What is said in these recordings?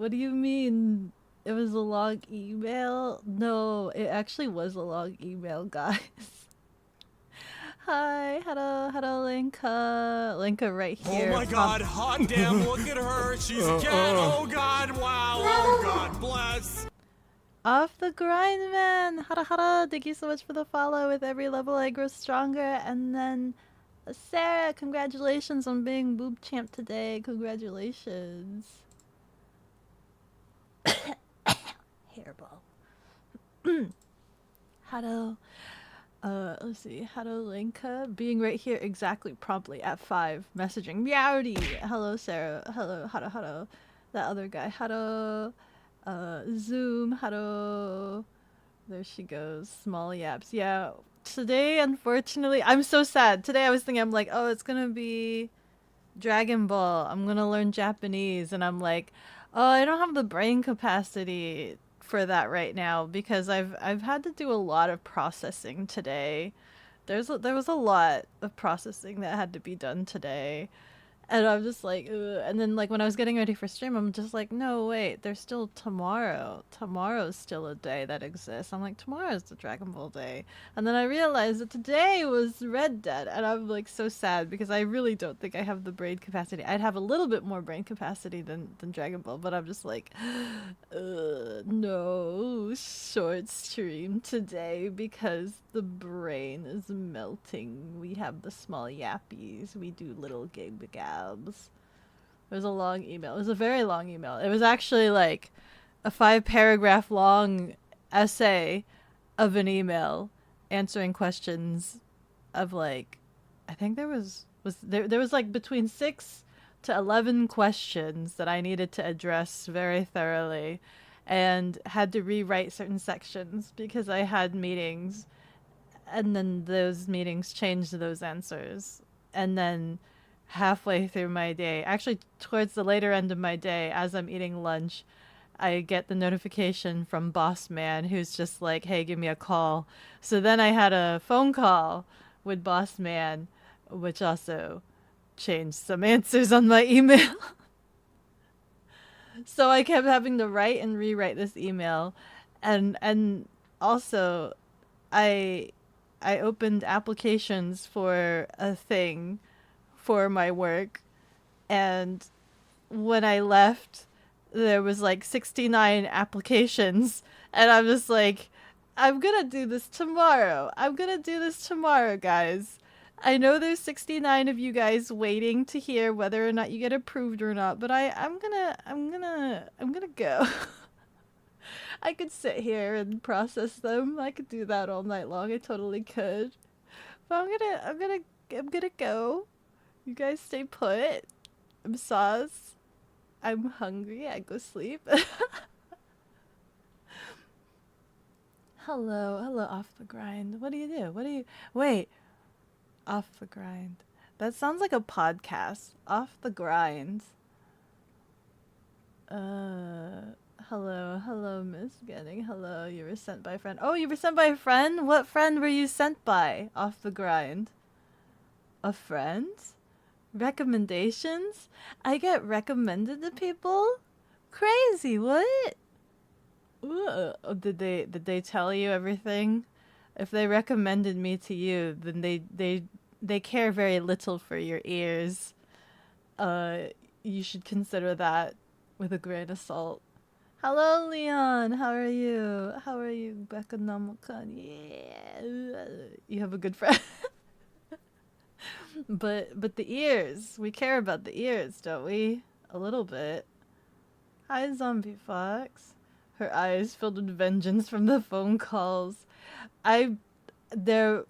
What do you mean? It was a long email? No, it actually was a long email, guys. Hi, hello, Linka. Linka right Oh here. my god, hot damn, look at her. She's dead. Oh god, wow. Oh god, bless. Off the grind, man. Hara, thank you so much for the follow. With every level, I grow stronger. And then, Sarah, congratulations on being boob champ today. Congratulations. Hairball. Hello. Let's see. Hello, Linka. Being right here exactly promptly at 5. Messaging. Meowdy. Hello, Sarah. Hello. That other guy. Hello. Zoom. Hello. There she goes. Small yaps. Yeah. Today, unfortunately, I'm so sad. Today I was thinking, I'm like, oh, it's gonna be Dragon Ball. I'm gonna learn Japanese. And I'm like, oh, I don't have the brain capacity for that right now because I've had to do a lot of processing today. There was a lot of processing that had to be done today. And I'm just like, ugh. And then like when I was getting ready for stream, I'm just like, no, wait, there's still tomorrow. Tomorrow's still a day that exists. I'm like, tomorrow's the Dragon Ball day. And then I realized that today was Red Dead, and I'm like so sad because I really don't think I have the brain capacity. I'd have a little bit more brain capacity than Dragon Ball, but I'm just like, no short stream today because the brain is melting. We have the small yappies. We do little gabs. It was a long email. It was a very long email. It was actually like a 5-paragraph long essay of an email answering questions of like, I think there was like between 6 to 11 questions that I needed to address very thoroughly and had to rewrite certain sections because I had meetings and then those meetings changed those answers. And then halfway through my day, actually towards the later end of my day, as I'm eating lunch, I get the notification from Boss Man who's just like, hey, give me a call. So then I had a phone call with Boss Man, which also changed some answers on my email. So I kept having to write and rewrite this email. And also I opened applications for a thing for my work, and when I left there was like 69 applications, and I'm just like, I'm gonna do this tomorrow, guys. I know there's 69 of you guys waiting to hear whether or not you get approved or not, but I'm gonna go. I could sit here and process them. I could do that all night long. I totally could. But I'm gonna go. You guys stay put. I'm sauce. I'm hungry. I go sleep. Hello, off the grind. What do you do? Wait, off the grind. That sounds like a podcast. Off the grind. Hello, Miss Getting. Hello, you were sent by a friend. Oh, you were sent by a friend? What friend were you sent by? Off the grind. A friend? Recommendations? I get recommended to people? Crazy, what? Ooh, did they tell you everything? If they recommended me to you, then they care very little for your ears. You should consider that with a grain of salt. Hello, Leon. How are you? Beko? Yeah. You have a good friend. But the ears. We care about the ears, don't we? A little bit. Hi, Zombie Fox. Her eyes filled with vengeance from the phone calls. There's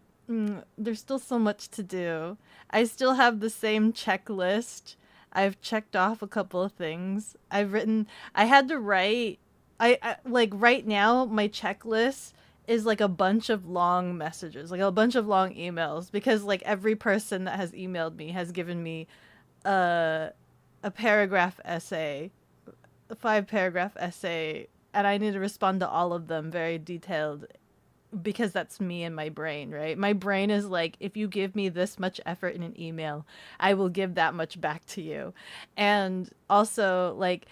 still so much to do. I still have the same checklist. I've checked off a couple of things. I had to write, I like right now my checklist is like a bunch of long messages, like a bunch of long emails, because like every person that has emailed me has given me a paragraph essay, a 5-paragraph essay, and I need to respond to all of them very detailed because that's me and my brain, right? My brain is like, if you give me this much effort in an email, I will give that much back to you. And also like,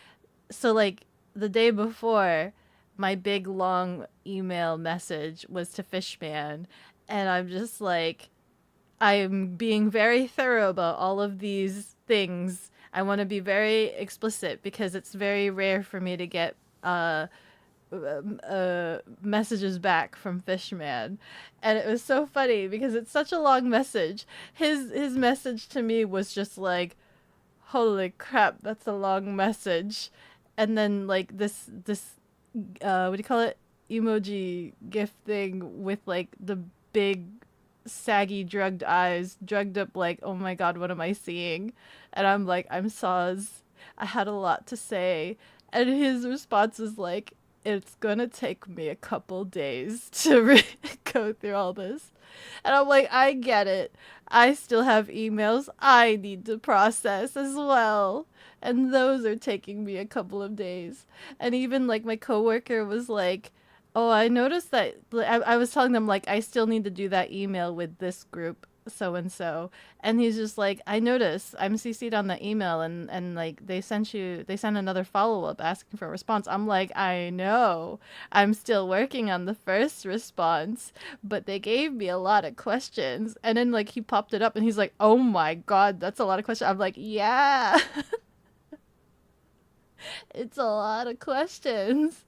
so like the day before, my big long email message was to Fishman, and I'm just like, I'm being very thorough about all of these things. I want to be very explicit because it's very rare for me to get messages back from Fishman, and it was so funny because it's such a long message. His message to me was just like, "Holy crap, that's a long message," and then like this what do you call it, emoji gif thing with like the big saggy drugged eyes, drugged up like, oh my god, what am I seeing? And I'm like, I'm Saz. I had a lot to say. And his response is like, it's gonna take me a couple days to go through all this. And I'm like, I get it. I still have emails I need to process as well. And those are taking me a couple of days. And even like my coworker was like, oh, I noticed that I was telling them like I still need to do that email with this group so and so, and he's just like, I noticed I'm CC'd on the email, and like they sent another follow up asking for a response. I'm like, I know, I'm still working on the first response, but they gave me a lot of questions, and then like he popped it up and he's like, oh my god, that's a lot of questions. I'm like, yeah, it's a lot of questions.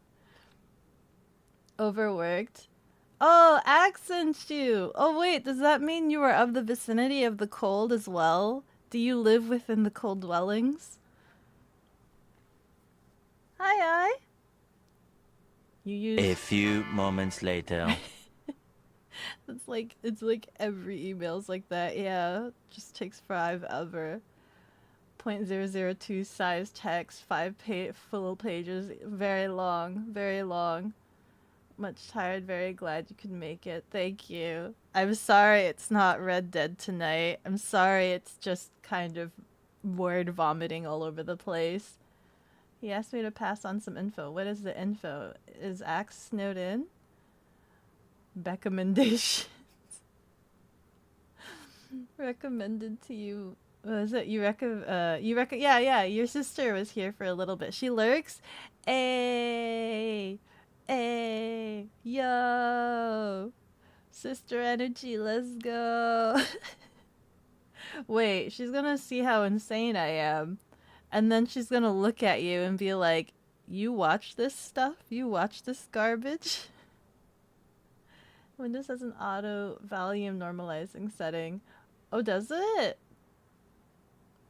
Overworked. Oh, accent you. Oh, wait, does that mean you are of the vicinity of the cold as well? Do you live within the cold dwellings? Hi, hi. You use... A few moments later. it's like every email's like that. Yeah, just takes forever. 0.002 size text, full pages, very long, very long. Much tired, very glad you could make it. Thank you. I'm sorry it's not Red Dead tonight. I'm sorry it's just kind of word vomiting all over the place. He asked me to pass on some info. What is the info? Is Axe snowed in? Recommendations. Recommended to you. Was it you yeah, your sister was here for a little bit. She lurks. Hey. Hey, yo, sister energy, let's go. Wait, she's gonna see how insane I am. And then she's gonna look at you and be like, you watch this stuff? You watch this garbage? Windows has an auto volume normalizing setting. Oh, does it?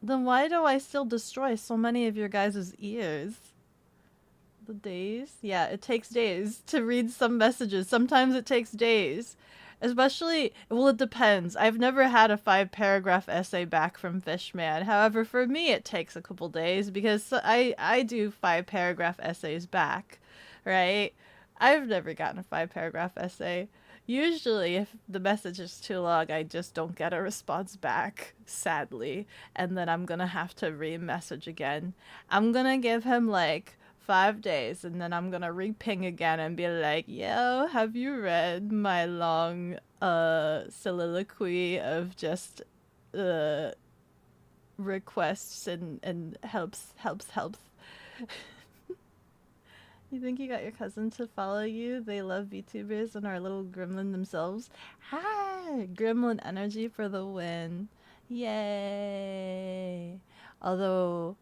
Then why do I still destroy so many of your guys' ears? The days? Yeah, it takes days to read some messages. Sometimes it takes days. Especially, well, it depends. I've never had a 5-paragraph essay back from Fishman. However, for me, it takes a couple days because I do 5-paragraph essays back, right? I've never gotten a 5-paragraph essay. Usually, if the message is too long, I just don't get a response back, sadly. And then I'm gonna have to re-message again. I'm gonna give him like 5 days, and then I'm gonna re-ping again and be like, yo, have you read my long soliloquy of just requests and helps. You think you got your cousin to follow you? They love VTubers and are a little gremlin themselves. Hi! Gremlin energy for the win. Yay! Although,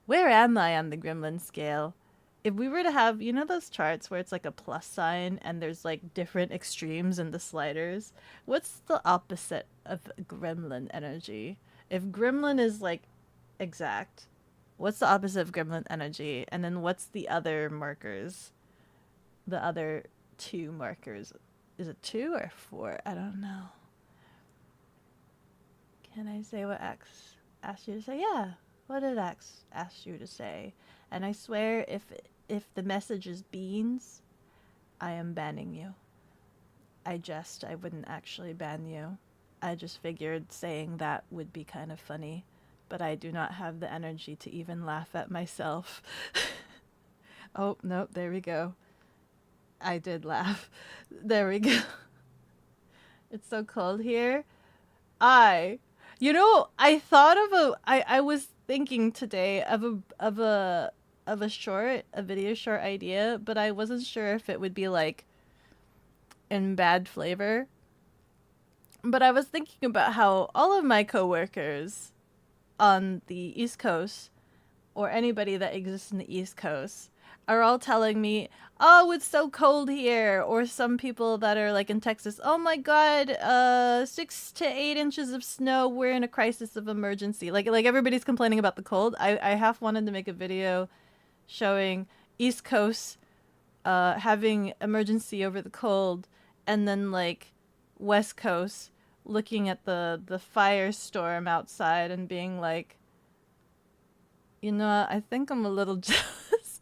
where am I on the gremlin scale? If we were to have, you know those charts where it's like a plus sign and there's like different extremes in the sliders? What's the opposite of gremlin energy? If gremlin is like exact, what's the opposite of gremlin energy? And then what's the other markers? The other 2 markers. Is it 2 or 4? I don't know. Can I say what X asked you to say? Yeah. What did X ask you to say? And I swear if the message is beans, I am banning you. I wouldn't actually ban you. I just figured saying that would be kind of funny, but I do not have the energy to even laugh at myself. Oh, nope, there we go. I did laugh. There we go. It's so cold here. I thought of I was thinking today of a of a video short idea, but I wasn't sure if it would be like in bad flavor. But I was thinking about how all of my coworkers on the East Coast, or anybody that exists in the East Coast, are all telling me, "Oh, it's so cold here," or some people that are like in Texas, "Oh my God, 6 to 8 inches of snow. We're in a crisis of emergency." Like everybody's complaining about the cold. I half wanted to make a video showing East Coast having emergency over the cold, and then like West Coast looking at the firestorm outside and being like, you know, I think I'm a little jealous.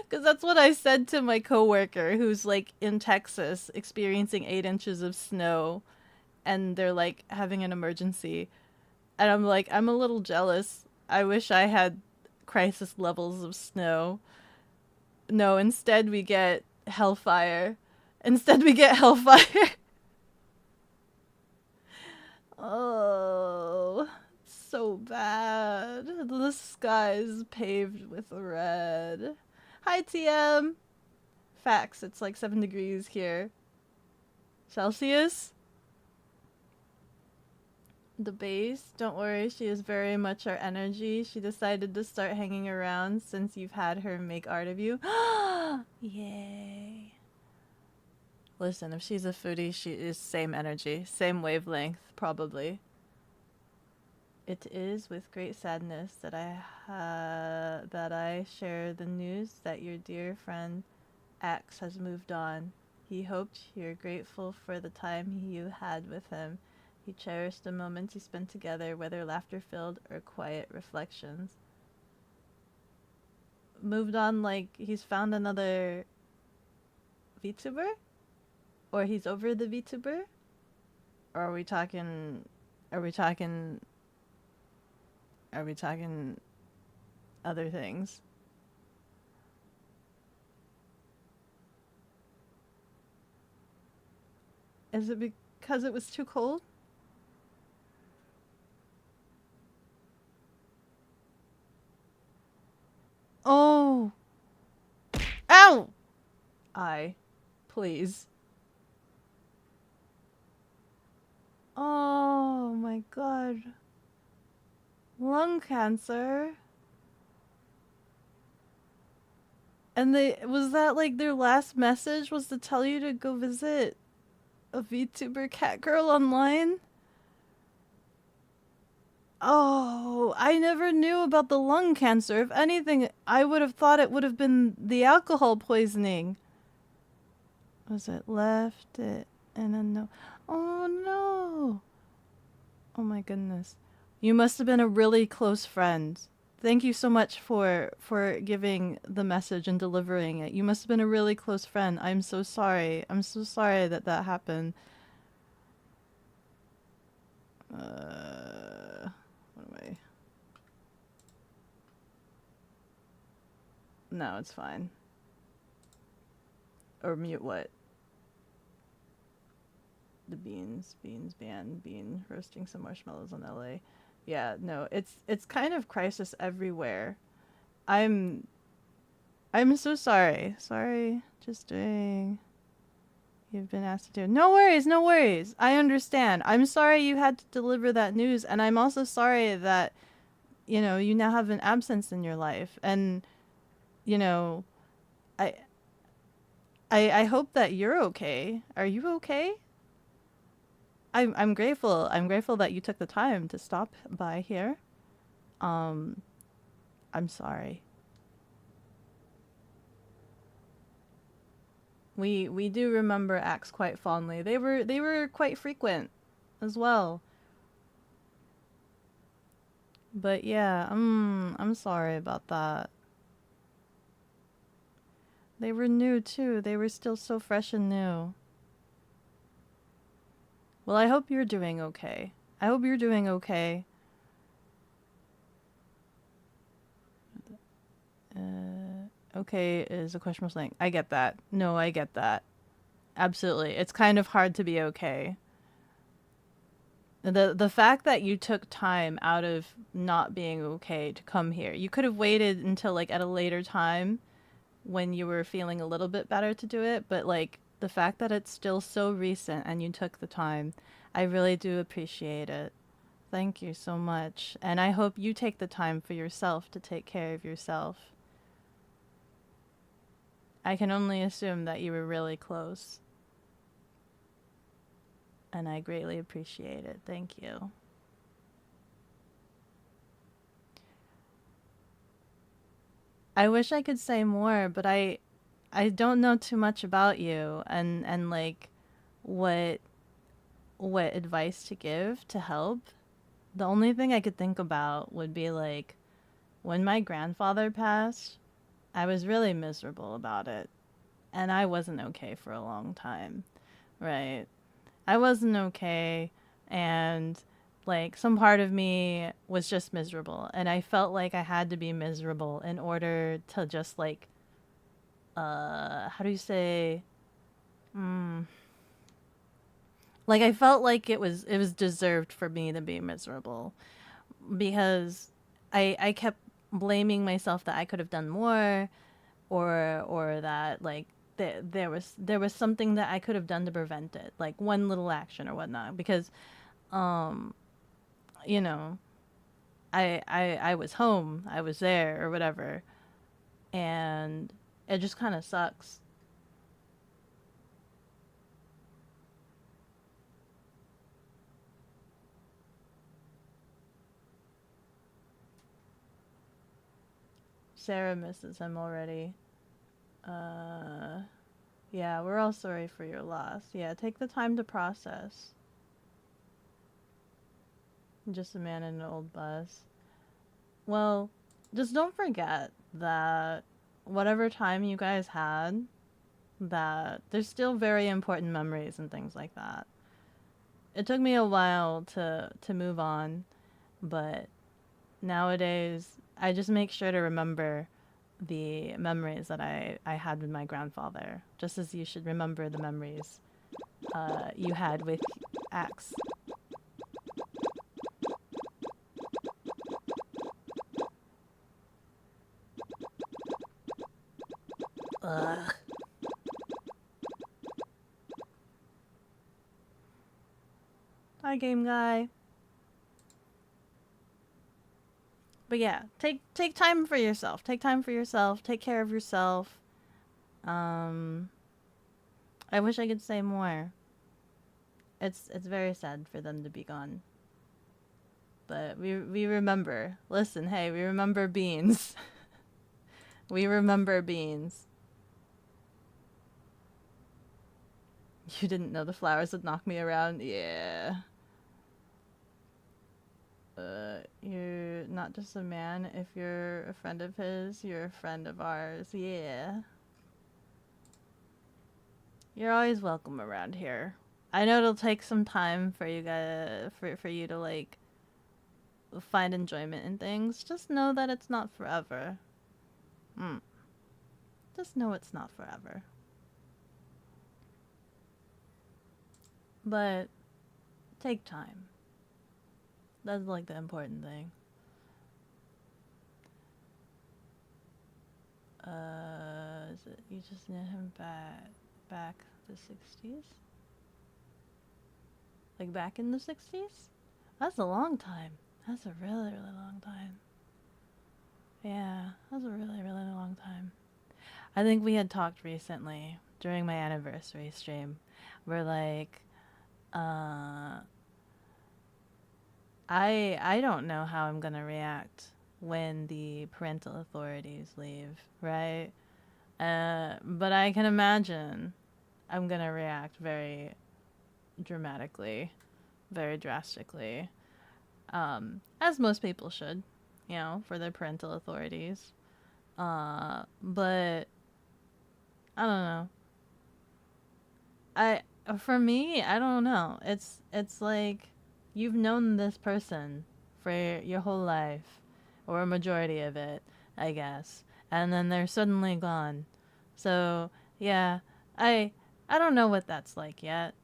Because that's what I said to my coworker who's like in Texas experiencing 8 inches of snow, and they're like having an emergency. And I'm like, I'm a little jealous. I wish I had crisis levels of snow. No, instead we get hellfire. Instead we get hellfire. Oh, so bad. The sky's paved with red. Hi, TM. Facts, it's like 7 degrees here. Celsius? The base, don't worry, she is very much our energy. She decided to start hanging around since you've had her make art of you. Yay. Listen, if she's a foodie, she is same energy, same wavelength, probably. It is with great sadness that I share the news that your dear friend Axe has moved on. He hoped you're grateful for the time you had with him. He cherished the moments you spent together, whether laughter-filled or quiet reflections. Moved on like he's found another VTuber? Or he's over the VTuber? Or are we talking other things? Is it because it was too cold? Oh. Ow! Please. Oh my God. Lung cancer. And was that like their last message was to tell you to go visit a VTuber cat girl online? Oh, I never knew about the lung cancer. If anything, I would have thought it would have been the alcohol poisoning. Was it left it and then no? Oh no. Oh my goodness. You must have been a really close friend. Thank you so much for giving the message and delivering it. You must have been a really close friend. I'm so sorry. I'm so sorry that that happened. What am I? No, it's fine. Or mute what? The beans ban bean roasting some marshmallows in LA. Yeah, no, it's kind of crisis everywhere. I'm so sorry. Sorry, just doing. You've been asked to do. No worries, no worries. I understand. I'm sorry you had to deliver that news, and I'm also sorry that, you know, you now have an absence in your life, and, you know, I hope that you're okay. Are you okay? I'm grateful. I'm grateful that you took the time to stop by here. I'm sorry. We do remember Axe quite fondly. They were quite frequent as well. But yeah, I'm sorry about that. They were new too. They were still so fresh and new. Well, I hope you're doing okay. I hope you're doing okay. Okay is a question mark slang. I get that. No, I get that. Absolutely. It's kind of hard to be okay. The fact that you took time out of not being okay to come here. You could have waited until like at a later time when you were feeling a little bit better to do it, but like the fact that it's still so recent and you took the time, I really do appreciate it. Thank you so much. And I hope you take the time for yourself to take care of yourself. I can only assume that you were really close. And I greatly appreciate it. Thank you. I wish I could say more, but I don't know too much about you and like what what advice to give to help. The only thing I could think about would be like when my grandfather passed, I was really miserable about it. And I wasn't okay for a long time, right? I wasn't okay, and like some part of me was just miserable, and I felt like I had to be miserable in order to just like how do you say like I felt like it was deserved for me to be miserable because I kept blaming myself that I could have done more or that like there was something that I could have done to prevent it, like one little action or whatnot. Because um you know I was home, I was there or whatever, and it just kind of sucks. Sarah misses him already. Uh, yeah, we're all sorry for your loss. Yeah, take the time to process. Just a man in an old bus. Well, just don't forget that whatever time you guys had, that there's still very important memories and things like that. It took me a while to move on, but nowadays I just make sure to remember the memories that I had with my grandfather, just as you should remember the memories you had with Axe. Ugh. Hi, game guy. But yeah, take time for yourself. Take time for yourself. Take care of yourself. Um, I wish I could say more. It's very sad for them to be gone. But we remember. Listen, hey, we remember beans. We remember beans. You didn't know the flowers would knock me around? Yeah. You're not just a man. If you're a friend of his, you're a friend of ours. Yeah. You're always welcome around here. I know it'll take some time for you guys, for you to like find enjoyment in things. Just know that it's not forever. Mm. Just know it's not forever. But take time. That's like the important thing. Is it you just need him back the 60s? Like back in the 60s? That's a long time. That's a really, really long time. Yeah, that's a really, really long time. I think we had talked recently during my anniversary stream. We're like, uh, I don't know how I'm gonna react when the parental authorities leave, right? But I can imagine I'm gonna react very dramatically, very drastically, as most people should, for their parental authorities. But I don't know. I For me, I don't know. It's like you've known this person for your whole life, or a majority of it, I guess, and then they're suddenly gone. So yeah, I don't know what that's like yet.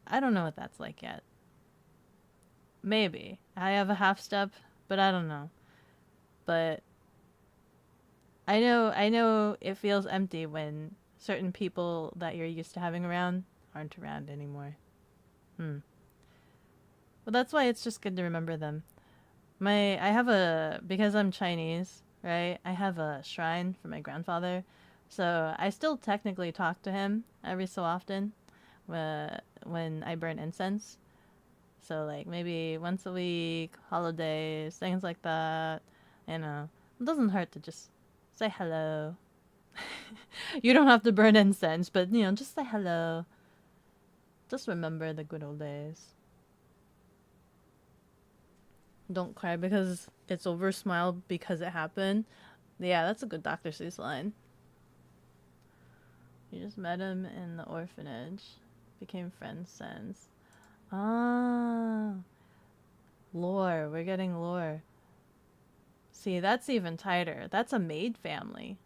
I don't know what that's like yet. Maybe. I have a half step, but I don't know. But I know it feels empty when certain people that you're used to having around aren't around anymore. Hmm. Well, that's why it's just good to remember them. I have a, because I'm Chinese, right? I have a shrine for my grandfather. So I still technically talk to him every so often when I burn incense. So like maybe once a week, holidays, things like that. You know, it doesn't hurt to just say hello. You don't have to burn incense, but you know, just say hello. Just remember the good old days. Don't cry because it's over. Smile because it happened. Yeah, that's a good Dr. Seuss line. You just met him in the orphanage. Became friends since. Ah. Lore. We're getting lore. See, that's even tighter. That's a maid family.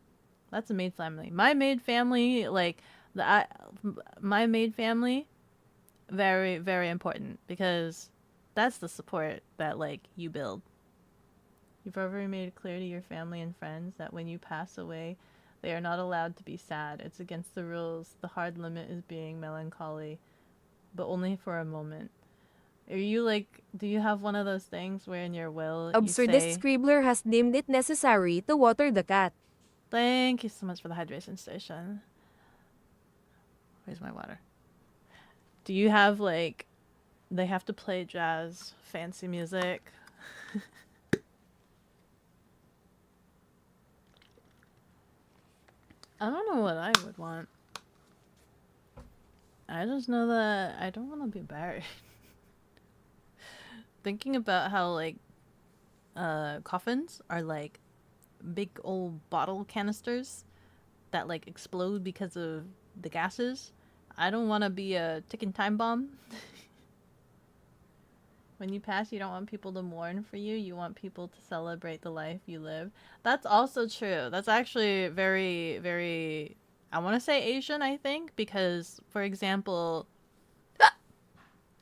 That's a maid family. My maid family, like, my maid family, very, very important because that's the support that, like, you build. You've already made it clear to your family and friends that when you pass away, they are not allowed to be sad. It's against the rules. The hard limit is being melancholy, but only for a moment. Are you like, do you have one of those things where in your will you Absurdist say, Scribbler has deemed it necessary to water the cat. thank you so much for the hydration station. Where's my water? Do you have like, they have to play jazz, fancy music? I don't know what I would want. I just know that I don't want to be buried. Thinking about how like coffins are like big old bottle canisters that like explode because of the gases. I don't want to be a ticking time bomb. When you pass, you don't want people to mourn for you. You want people to celebrate the life you live. That's also true. That's actually very, very, I want to say Asian, I think, because, for example,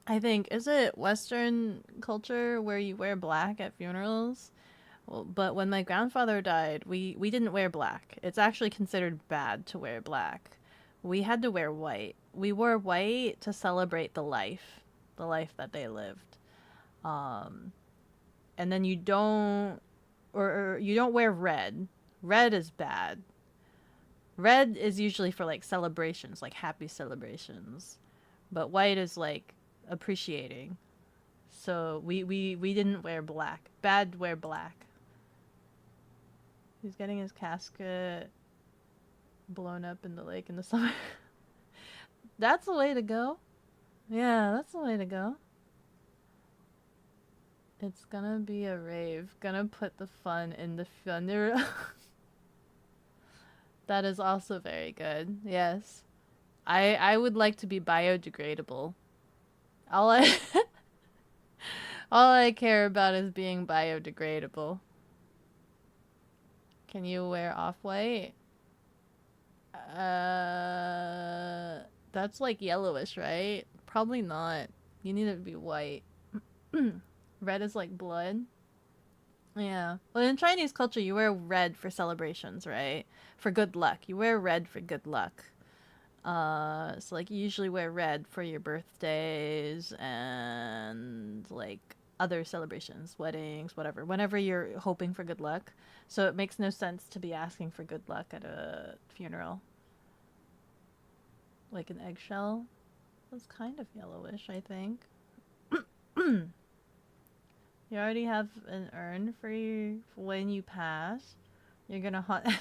I think, is it Western culture where you wear black at funerals? Well, but when my grandfather died, we didn't wear black. It's actually considered bad to wear black. We had to wear white. We wore white to celebrate the life that they lived. Um, and then you don't, or you don't wear red. Red is bad. Red is usually for like celebrations, like happy celebrations. But white is like appreciating. So we didn't wear black. Bad to wear black. He's getting his casket blown up in the lake in the summer. That's the way to go. Yeah, that's the way to go. It's gonna be a rave. Gonna put the fun in the funeral. That is also very good. Yes. I would like to be biodegradable. All I all I care about is being biodegradable. Can you wear off-white? That's like yellowish, right? Probably not. You need it to be white. Red is like blood. Yeah. Well, in Chinese culture, you wear red for celebrations, right? For good luck. You wear red for good luck. So like you usually wear red for your birthdays and like other celebrations, weddings, whatever. Whenever you're hoping for good luck. So it makes no sense to be asking for good luck at a funeral. Like an eggshell was kind of yellowish, I think. You already have an urn for you for when you pass. You're gonna haunt everyone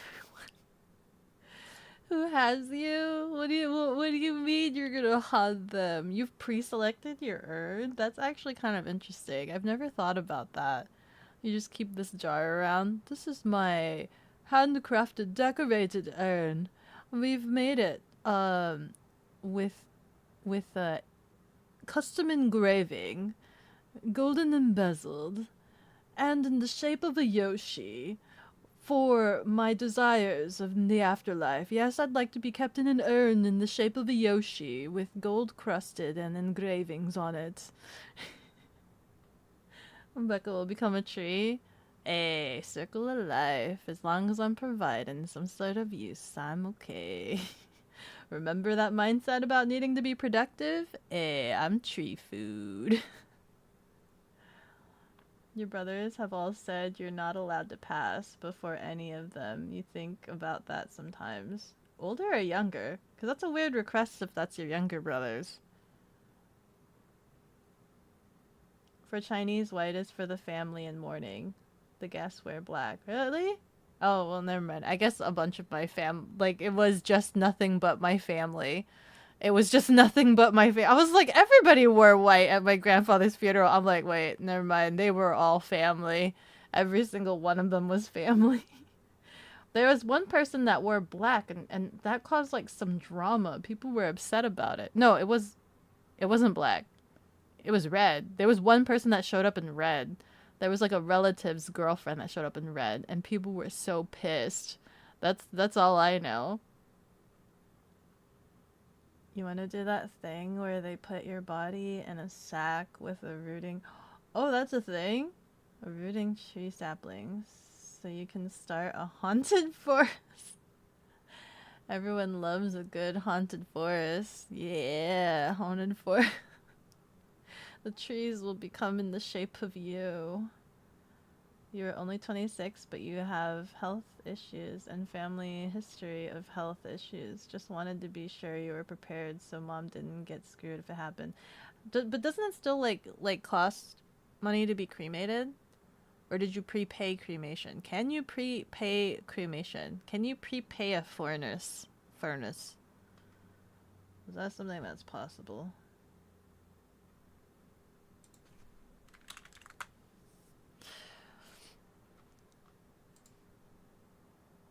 who has you. What do you mean you're gonna haunt them? You've pre-selected your urn? That's actually kind of interesting. I've never thought about that. You just keep this jar around. This is my handcrafted decorated urn. We've made it with custom engraving, golden embezzled, and in the shape of a Yoshi for my desires of the afterlife. Yes, I'd like to be kept in an urn in the shape of a Yoshi with gold crusted and engravings on it. Beko will become a tree. A circle of life. As long as I'm providing some sort of use, I'm okay. Remember that mindset about needing to be productive? I'm tree food. Your brothers have all said you're not allowed to pass before any of them. You think about that sometimes. Older or younger? Because that's a weird request if that's your younger brothers. For Chinese, white is for the family in mourning. The guests wear black. Really? Oh, well, never mind. I guess a bunch of my like, it was just nothing but my family. It was just nothing but my family. I was like, everybody wore white at my grandfather's funeral. I'm like, wait, never mind. They were all family. Every single one of them was family. There was one person that wore black, and that caused, like, some drama. People were upset about it. No, it wasn't black. It was red. There was one person that showed up in red. There was like a relative's girlfriend that showed up in red, and people were so pissed. That's all I know. You want to do that thing where they put your body in a sack with a rooting... Oh, that's a thing? A rooting tree saplings. So you can start a haunted forest. Everyone loves a good haunted forest. Yeah, haunted forest. The trees will become in the shape of you. You're only 26, but you have health issues and family history of health issues. Just wanted to be sure you were prepared so mom didn't get screwed if it happened. But doesn't it still like cost money to be cremated? Or did you prepay cremation? Can you prepay cremation? Can you prepay a furnace? Is that something that's possible?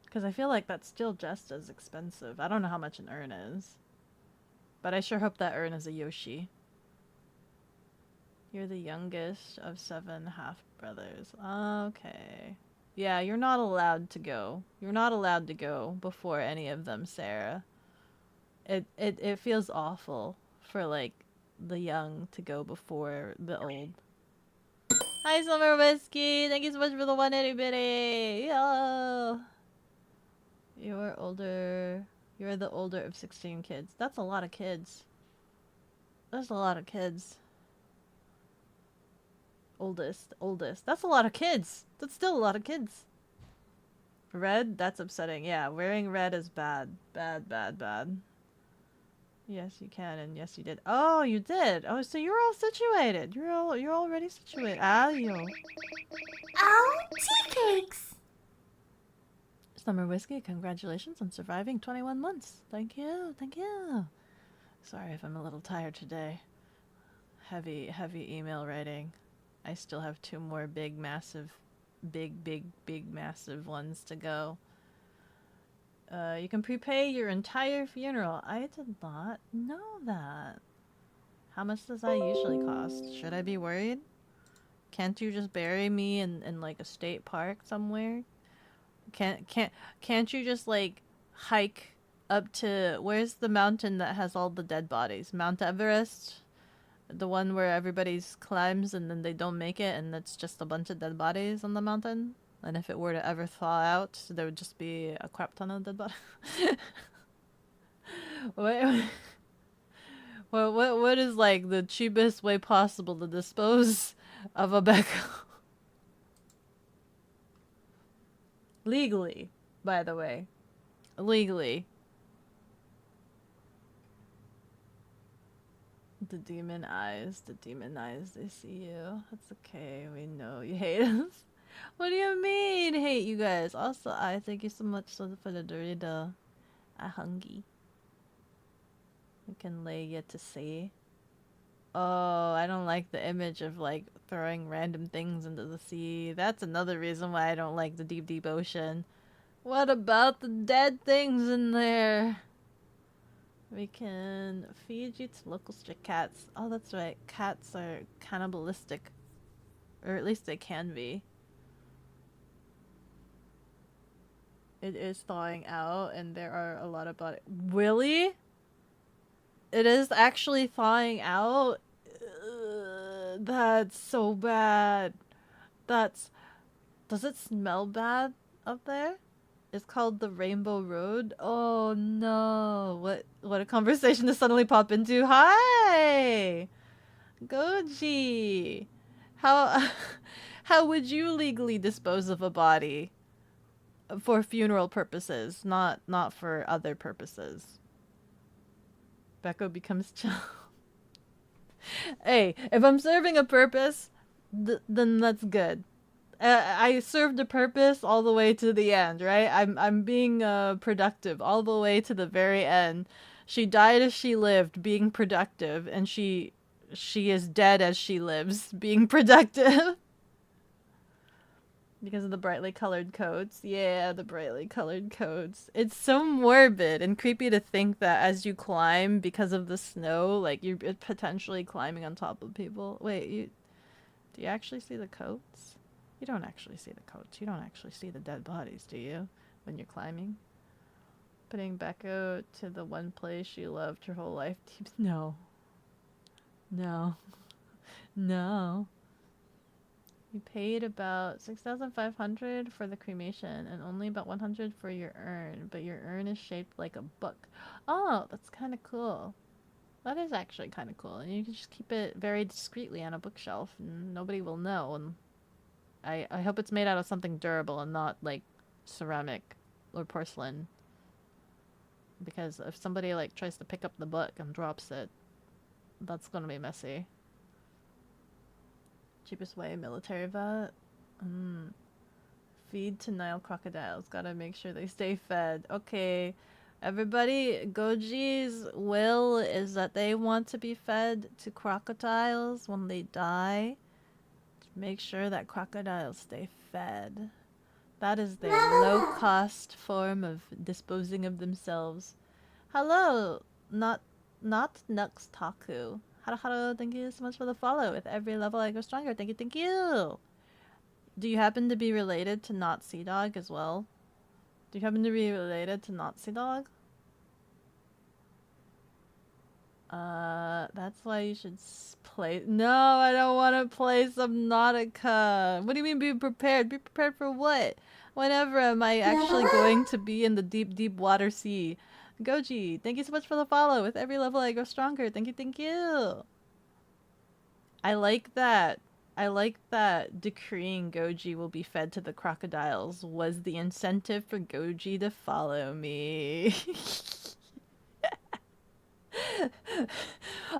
Because I feel like that's still just as expensive. I don't know how much an urn is. But I sure hope that urn is a Yoshi. You're the youngest of 7 half-brothers. Okay. Yeah, you're not allowed to go. You're not allowed to go before any of them, Sarah. It feels awful for, like, the young to go before the old. Hi, Summer Whiskey! Thank you so much for the 180 bitty! Yo! You're older. You're the older of 16 kids. That's a lot of kids. That's a lot of kids. Oldest. That's a lot of kids. That's still a lot of kids. Red? That's upsetting. Yeah, wearing red is bad. Bad. Yes, you can, and yes, you did. Oh, you did. Oh, so you're all situated. You're already situated. Ah, yo. Oh, tea cakes! Summer Whiskey, congratulations on surviving 21 months. Thank you. Sorry if I'm a little tired today. Heavy email writing. I still have 2 more big, massive ones to go. You can prepay your entire funeral. I did not know that. How much does that usually cost? Should I be worried? Can't you just bury me in like a state park somewhere? Can't you just like hike up to, where's the mountain that has all the dead bodies? Mount Everest? The one where everybody climbs and then they don't make it and it's just a bunch of dead bodies on the mountain? And if it were to ever thaw out, there would just be a crap ton of dead bodies. What is like the cheapest way possible to dispose of a Beko? Legally, by the way. Legally. The demon eyes, they see you. That's okay, we know you hate us. What do you mean, hate you guys? Also, I thank you so much for the Dorito. I hungry. We can lay yet to see. Oh, I don't like the image of like throwing random things into the sea. That's another reason why I don't like the deep ocean. What about the dead things in there? We can feed you to local stray cats. Oh, that's right. Cats are cannibalistic. Or at least they can be. It is thawing out and there are a lot of body. Really? It is actually thawing out? That's so bad. That's... Does it smell bad up there? It's called the Rainbow Road. Oh no. What a conversation to suddenly pop into. Hi! Goji! How how would you legally dispose of a body? For funeral purposes, not for other purposes. Beko becomes chill. Hey, if I'm serving a purpose, then that's good. I served a purpose all the way to the end, right? I'm being productive all the way to the very end. She died as she lived, being productive, and she is dead as she lives, being productive. Because of the brightly colored coats. Yeah, the brightly colored coats. It's so morbid and creepy to think that as you climb because of the snow, like you're potentially climbing on top of people. Wait, do you actually see the coats? You don't actually see the coats. You don't actually see the dead bodies, do you? When you're climbing? Putting Beko to the one place she loved her whole life. No. No. No. You paid about 6,500 for the cremation and only about 100 for your urn, but your urn is shaped like a book. Oh, that's kind of cool. That is actually kind of cool. And you can just keep it very discreetly on a bookshelf and nobody will know. And I hope it's made out of something durable and not like ceramic or porcelain. Because if somebody like tries to pick up the book and drops it, that's gonna be messy. Cheapest way, military vet. Feed to Nile crocodiles. Gotta make sure they stay fed. Okay. Everybody, Goji's will is that they want to be fed to crocodiles when they die. Make sure that crocodiles stay fed. That is their low-cost form of disposing of themselves. Hello, not Nux Taku. Hello, thank you so much for the follow. With every level I go stronger. Thank you, thank you. Do you happen to be related to Not Sea Dog as well? Do you happen to be related to Not Sea Dog? That's why you should play. No, I don't want to play Subnautica. What do you mean be prepared? Be prepared for what? Whenever am I actually going to be in the deep, deep water sea? Goji, thank you so much for the follow. With every level I grow stronger. Thank you, thank you. I like that. I like that decreeing Goji will be fed to the crocodiles was the incentive for Goji to follow me.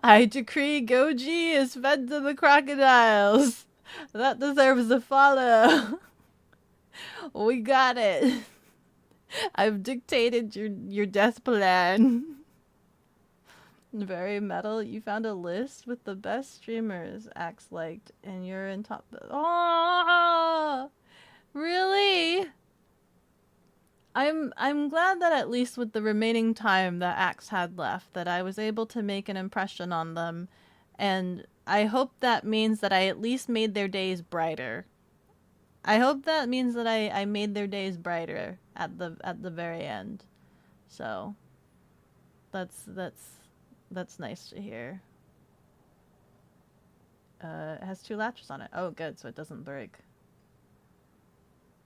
I decree Goji is fed to the crocodiles. That deserves a follow. We got it. I've dictated your death plan. Very metal. You found a list with the best streamers Axe liked, and you're in top. Oh, really? I'm glad that at least with the remaining time that Axe had left, that I was able to make an impression on them, and I hope that means that I at least made their days brighter. I hope that means that I made their days brighter at the very end. So that's nice to hear. It has 2 latches on it. Oh, good, so it doesn't break.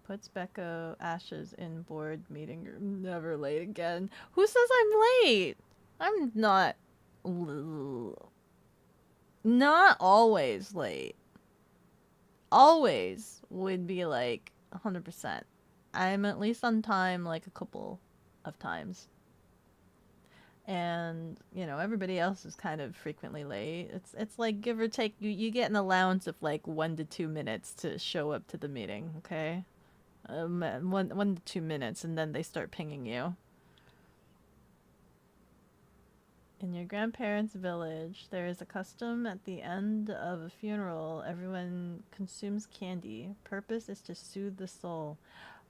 Puts Beko ashes in board meeting room. Never late again. Who says I'm late? I'm not. Not always late. Always would be like 100%. I'm at least on time like a couple of times. And, you know, everybody else is kind of frequently late. It's like give or take, you get an allowance of like 1 to 2 minutes to show up to the meeting, okay? 1 to 2 minutes, and then they start pinging you. In your grandparents' village, there is a custom at the end of a funeral. Everyone consumes candy. Purpose is to soothe the soul.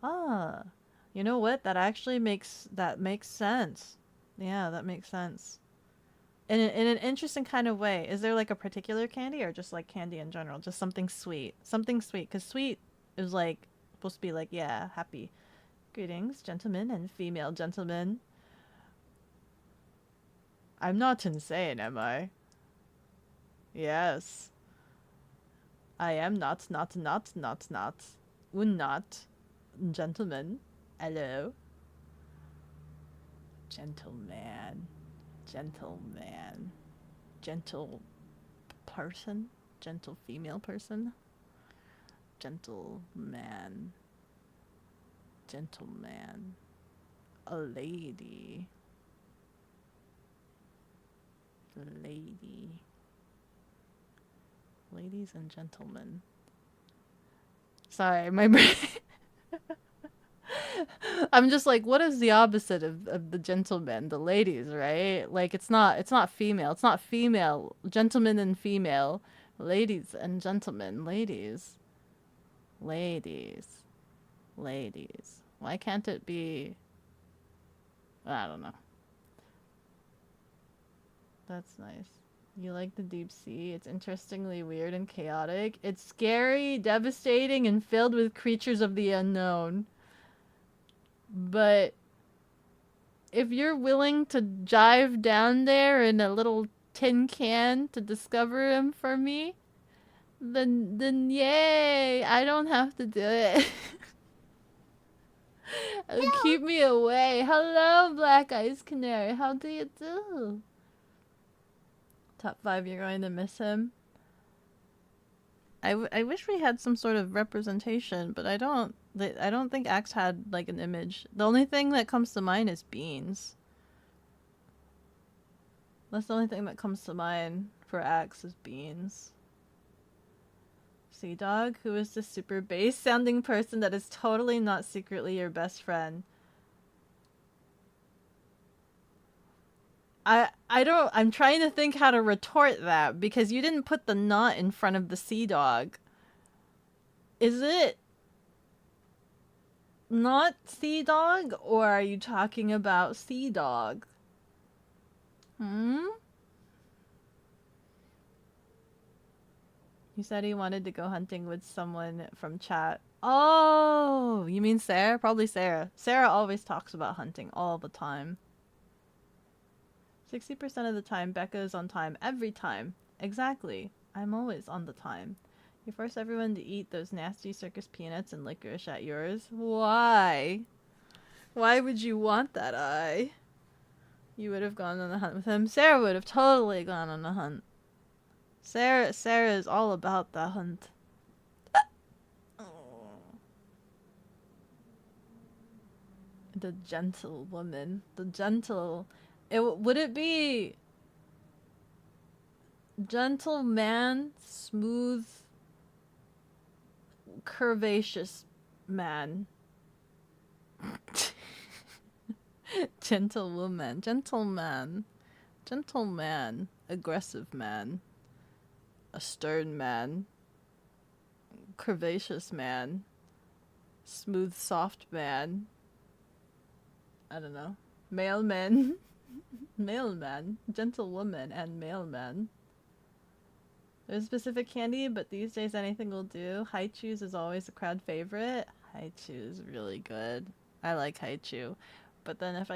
Ah, you know what? That actually makes sense. Yeah, that makes sense. In an interesting kind of way. Is there like a particular candy or just like candy in general? Just something sweet. Something sweet. Because sweet is like supposed to be like, yeah, happy. Greetings, gentlemen and female gentlemen. I'm not insane, am I? Yes. I am not. Not. Gentleman. Hello. Gentleman. Gentle person. Gentle female person. Gentleman. A lady. Ladies and gentlemen. Sorry, my brain. I'm just like, what is the opposite of the gentlemen? The ladies, right? Like, it's not female. It's not female. Gentlemen and female. Ladies and gentlemen. Ladies. Why can't it be... I don't know. That's nice. You like the deep sea? It's interestingly weird and chaotic. It's scary, devastating, and filled with creatures of the unknown. But if you're willing to dive down there in a little tin can to discover him for me, then yay! I don't have to do it. Keep me away. Hello, Black Ice Canary. How do you do? Top 5, you're going to miss him. I wish we had some sort of representation, but I don't think Axe had like an image. The only thing that comes to mind is beans. That's the only thing that comes to mind for Axe is beans. Sea Dog, who is the super bass sounding person that is totally not secretly your best friend? I'm trying to think how to retort that because you didn't put the not in front of the Sea Dog. Is it not Sea Dog or are you talking about Sea Dog? You said he wanted to go hunting with someone from chat. Oh, you mean Sarah? Probably Sarah. Sarah always talks about hunting all the time. 60% of the time, Becca is on time every time. Exactly. I'm always on the time. You force everyone to eat those nasty circus peanuts and licorice at yours. Why? Why would you want that, I? You would have gone on a hunt with him. Sarah would have totally gone on a hunt. Sarah is all about the hunt. The gentle woman. The gentle... would it be... Gentleman, smooth, curvaceous man. Gentlewoman, gentleman, aggressive man, a stern man, curvaceous man, smooth, soft man. I don't know. Mailman, mailman, gentlewoman, and mailman. There's a specific candy, but these days anything will do. Haichu's is always a crowd favorite. Haichu is really good. I like Haichu. But then if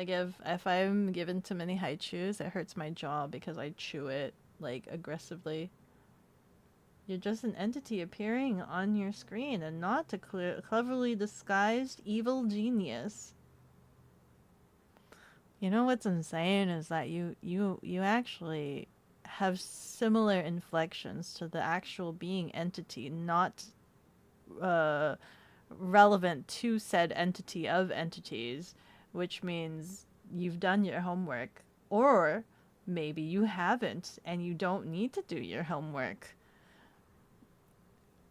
I'm given too many Haichus, it hurts my jaw because I chew it, like, aggressively. You're just an entity appearing on your screen and not a cleverly disguised evil genius. You know what's insane is that you actually have similar inflections to the actual being entity, not relevant to said entity of entities, which means you've done your homework. Or maybe you haven't and you don't need to do your homework.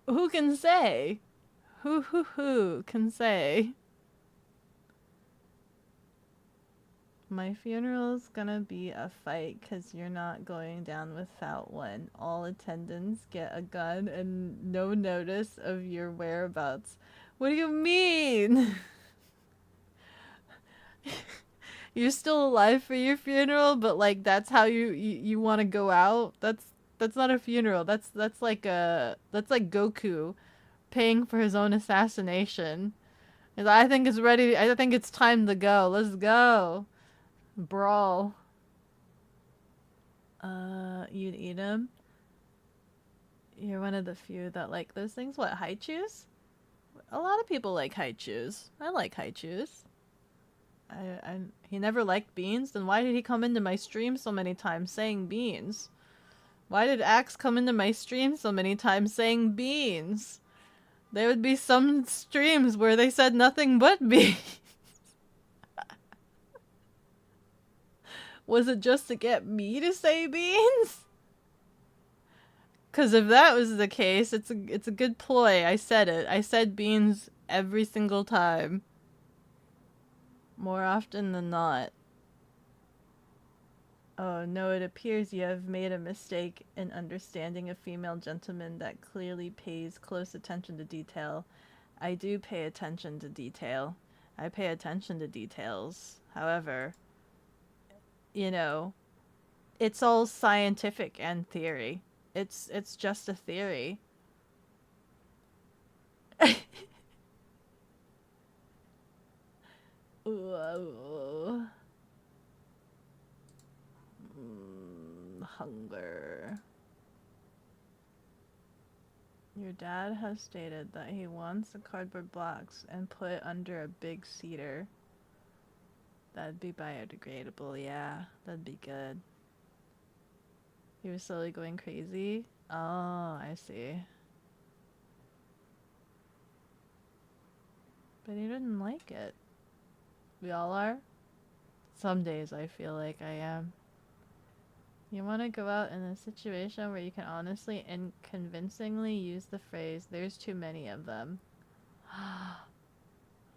Who can say? Who can say? My funeral's gonna be a fight because you're not going down without one. All attendants get a gun and no notice of your whereabouts. What do you mean? You're still alive for your funeral, but like that's how you want to go out? That's not a funeral. That's like Goku paying for his own assassination. I think it's ready. I think it's time to go. Let's go. Brawl. You'd eat him? You're one of the few that like those things. What, haichus? A lot of people like haichus. I like haichus. He never liked beans. Then why did he come into my stream so many times saying beans? Why did Axe come into my stream so many times saying beans? There would be some streams where they said nothing but beans. Was it just to get me to say beans? Because if that was the case, it's a good ploy. I said it. I said beans every single time. More often than not. Oh no, it appears you have made a mistake in understanding a female gentleman that clearly pays close attention to detail. I do pay attention to detail. I pay attention to details. However, you know, it's all scientific and theory. It's just a theory. Whoa. Hunger. Your dad has stated that he wants a cardboard box and put it under a big cedar. That'd be biodegradable, yeah. That'd be good. He was slowly going crazy? Oh, I see. But he didn't like it. We all are? Some days I feel like I am. You want to go out in a situation where you can honestly and convincingly use the phrase, there's too many of them.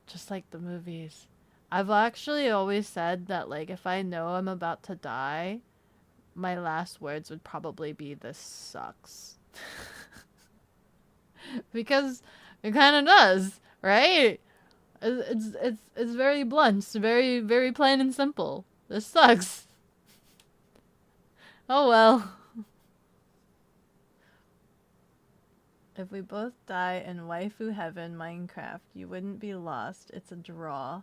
Just like the movies. I've actually always said that, like, if I know I'm about to die, my last words would probably be, this sucks. Because it kind of does, right? It's very blunt, very, very plain and simple. This sucks. Oh well. If we both die in waifu heaven Minecraft, you wouldn't be lost. It's a draw.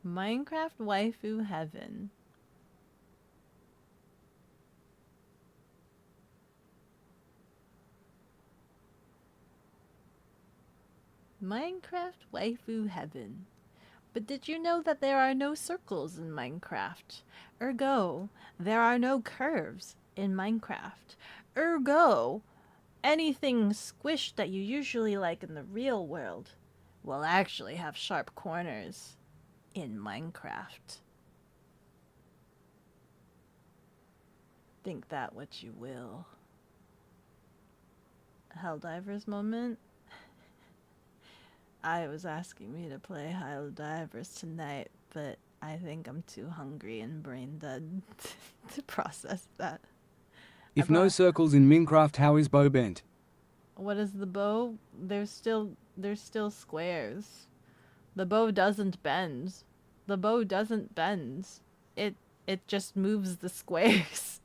Minecraft waifu heaven. Minecraft waifu heaven. But did you know that there are no circles in Minecraft? Ergo, there are no curves in Minecraft. Ergo, anything squished that you usually like in the real world will actually have sharp corners in Minecraft. Think that what you will. Helldivers moment? I was asking me to play Helldivers tonight, but I think I'm too hungry and brain dead to process that. If no circles in Minecraft, how is bow bent? What is the bow? There's still squares. The bow doesn't bend. The bow doesn't bend. It just moves the squares.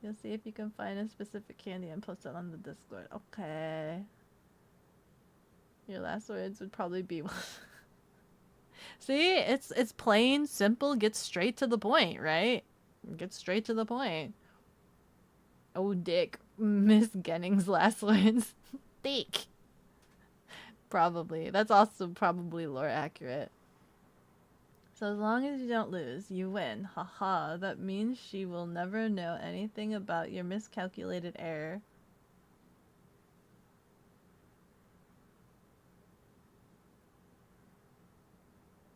You'll see if you can find a specific candy and post it on the Discord. Okay. Your last words would probably be See, it's plain, simple, gets straight to the point, right? Gets straight to the point. Oh, dick. Miss Genning's last words. Dick. Probably. That's also probably lore accurate. So as long as you don't lose, you win. Haha, that means she will never know anything about your miscalculated error.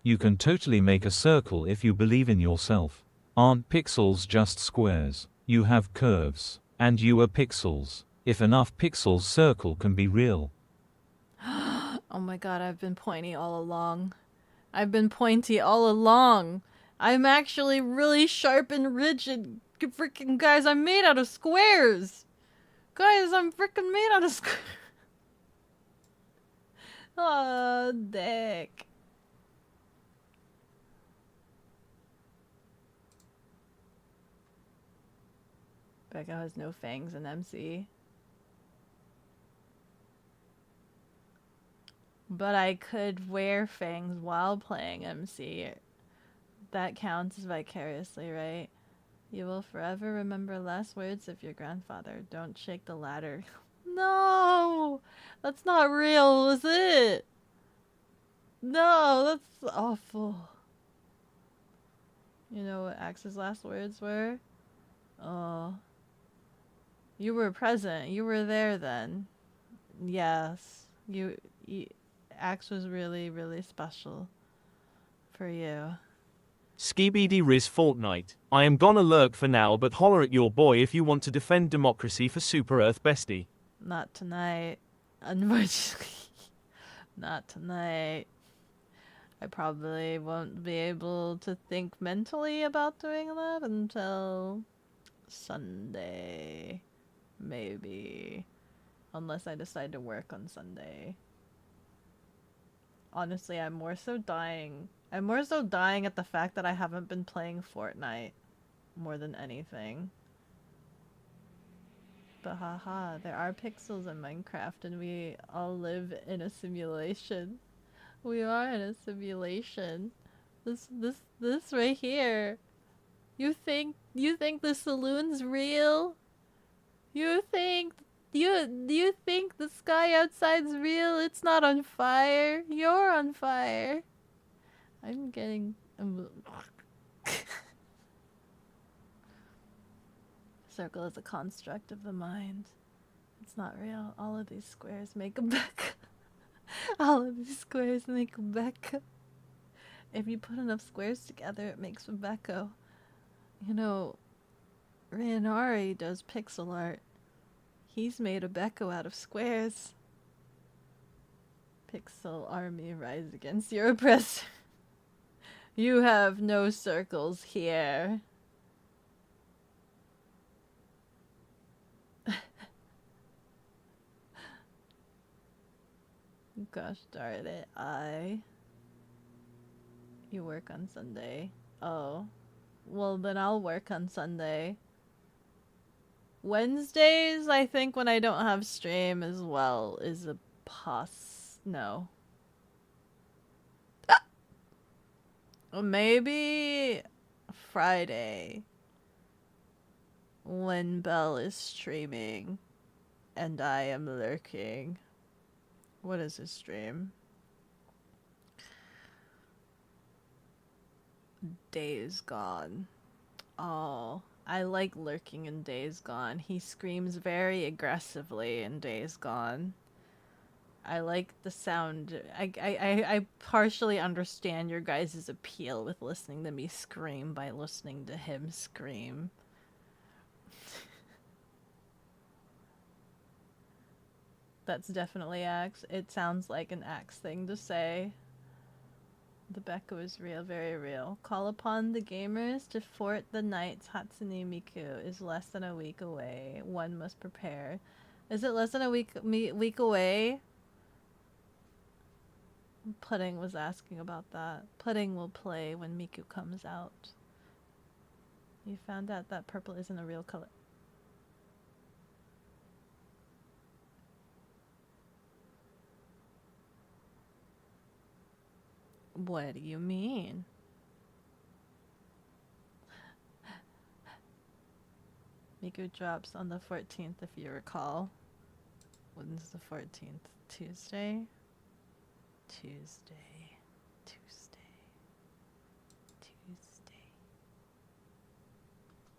You can totally make a circle if you believe in yourself. Aren't pixels just squares? You have curves. And you are pixels. If enough pixels, circle can be real. Oh my god, I've been pointy all along. I've been pointy all along. I'm actually really sharp and rigid. Freaking guys, I'm made out of squares. Guys, I'm freaking made out of squares. Oh, dick. Beko has no fangs in MC. But I could wear fangs while playing MC. That counts vicariously, right? You will forever remember last words of your grandfather. Don't shake the ladder. No! That's not real, is it? No, that's awful. You know what Axe's last words were? Oh. You were present. You were there then. Yes. Axe was really, really special for you. Skibidi Riz Fortnite. I am gonna lurk for now, but holler at your boy if you want to defend democracy for Super Earth Bestie. Not tonight. Unfortunately. Not tonight. I probably won't be able to think mentally about doing that until Sunday. Maybe. Unless I decide to work on Sunday. Honestly, I'm more so dying at the fact that I haven't been playing Fortnite more than anything. But haha, there are pixels in Minecraft and we all live in a simulation. We are in a simulation. This right here. You think the saloon's real? You think the sky outside's real? It's not on fire. You're on fire. I'm getting Circle is a construct of the mind. It's not real. All of these squares make a Beko. All of these squares make a Beko. If you put enough squares together, it makes a Beko. You know, Rianari does pixel art. He's made a Beko out of squares. Pixel army, rise against your oppressor. You have no circles here. Gosh darn it, You work on Sunday. Oh. Well, then I'll work on Sunday. Wednesdays, I think, when I don't have stream as well, is a no. Maybe Friday. When Belle is streaming. And I am lurking. What is his stream? Days Gone. Oh, I like lurking in Days Gone. He screams very aggressively in Days Gone. I like the sound. I partially understand your guys' appeal with listening to me scream by listening to him scream. That's definitely Axe. It sounds like an Axe thing to say. The Beko is real, very real. Call upon the gamers to fort the night's Hatsune Miku is less than a week away. One must prepare. Is it less than a week away? Pudding was asking about that. Pudding will play when Miku comes out. You found out that purple isn't a real color. What do you mean? Miku drops on the 14th, if you recall. When's the 14th? Tuesday? Tuesday.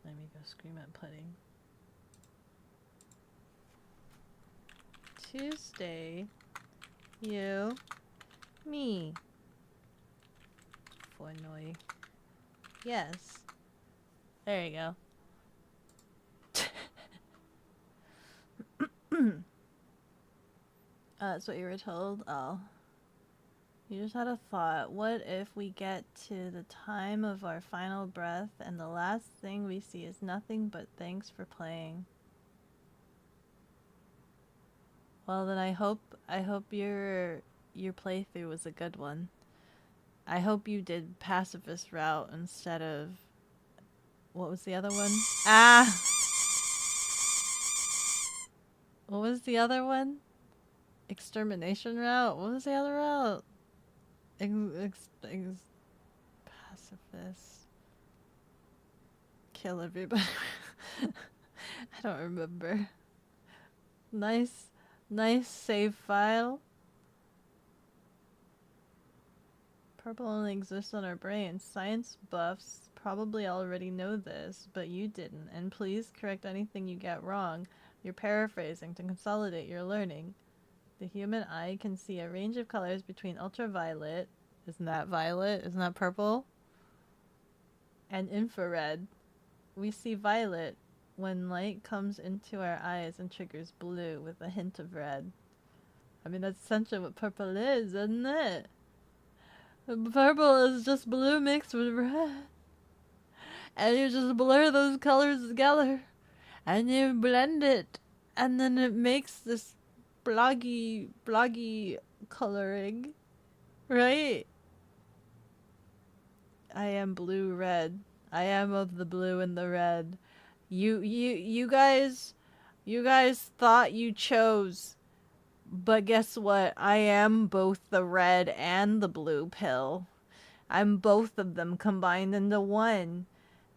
Let me go scream at Pudding. Tuesday. You. Me. Fornoy. Yes. There you go. That's what you were told? Oh. You just had a thought. What if we get to the time of our final breath and the last thing we see is nothing but thanks for playing? Well, then I hope your playthrough was a good one. I hope you did pacifist route instead of... What was the other one? Ah! What was the other one? Extermination route? What was the other route? Pacifist. this? Kill everybody. I don't remember. Nice save file. Purple only exists on our brains. Science buffs probably already know this, but you didn't. And please correct anything you get wrong. You're paraphrasing to consolidate your learning. The human eye can see a range of colors between ultraviolet, isn't that violet? Isn't that purple? And infrared. We see violet when light comes into our eyes and triggers blue with a hint of red. I mean, that's essentially what purple is, isn't it? Purple is just blue mixed with red. And you just blur those colors together. And you blend it. And then it makes this bloggy coloring. Right? I am blue red. I am of the blue and the red. You guys thought you chose. But guess what? I am both the red and the blue pill. I'm both of them combined into one.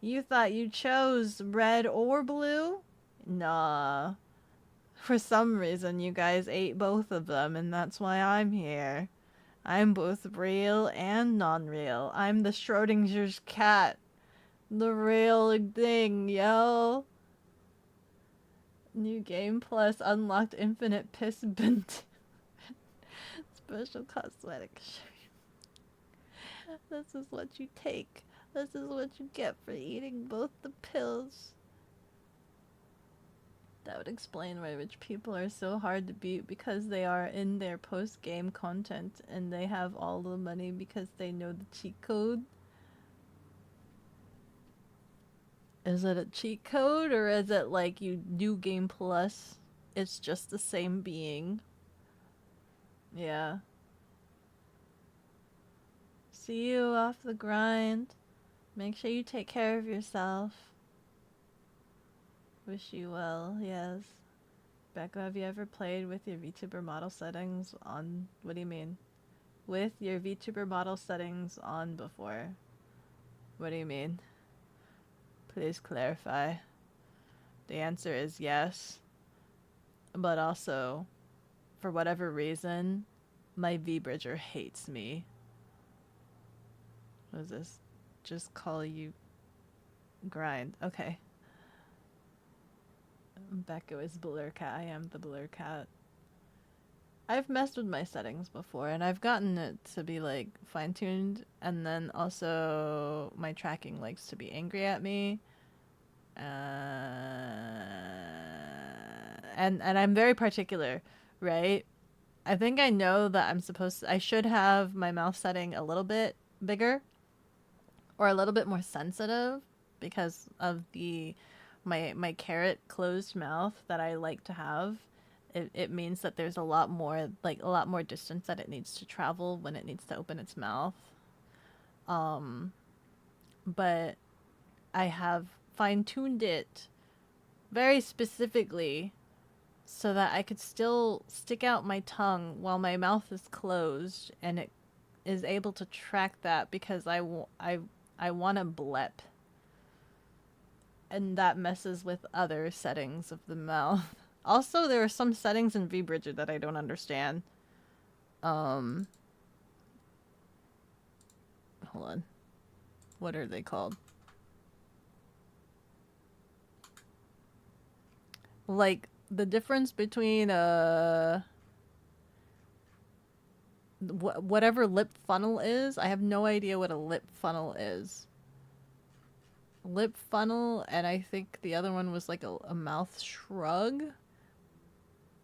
You thought you chose red or blue? Nah. For some reason, you guys ate both of them, and that's why I'm here. I'm both real and non-real. I'm the Schrodinger's cat. The real thing, yo. New game plus unlocked infinite piss bint. Special cosmetic. This is what you take. This is what you get for eating both the pills. That would explain why rich people are so hard to beat, because they are in their post-game content and they have all the money because they know the cheat code. Is it a cheat code, or is it like you do game plus? It's just the same being. Yeah. See you off the grind. Make sure you take care of yourself. Wish you well, yes. Beko, have you ever played with your Vtuber model settings on? What do you mean? With your Vtuber model settings on before? What do you mean? Please clarify. The answer is yes. But also, for whatever reason, my V-Bridger hates me. What is this? Just call you grind. Okay. Beko is Blur Cat. I am the Blur Cat. I've messed with my settings before, and I've gotten it to be like fine-tuned, and then also my tracking likes to be angry at me. And I'm very particular, right? I think I know that I should have my mouth setting a little bit bigger or a little bit more sensitive because of my carrot closed mouth that I like to have. It means that there's a lot more distance that it needs to travel when it needs to open its mouth. But I have fine-tuned it very specifically so that I could still stick out my tongue while my mouth is closed, and it is able to track that because I want to blep. And that messes with other settings of the mouth. Also, there are some settings in V-Bridger that I don't understand. Hold on. What are they called? Like, the difference between, whatever lip funnel is, I have no idea what a lip funnel is. Lip funnel, and I think the other one was like a mouth shrug?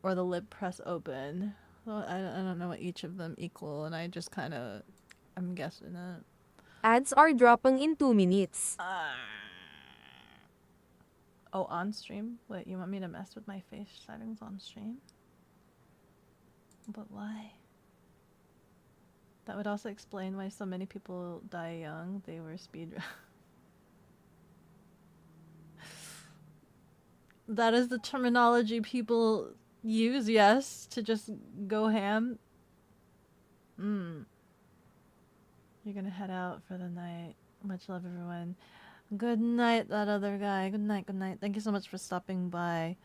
Or the lip press open. Well, I don't know what each of them equal, and I just kind of, I'm guessing it. Ads are dropping in 2 minutes. Oh, on stream? Wait, you want me to mess with my face settings on stream? But why? That would also explain why so many people die young. They were speed. That is the terminology people use, yes, to just go ham. You're gonna head out for the night. Much love, everyone. Good night, that other guy. Good night, good night. Thank you so much for stopping by.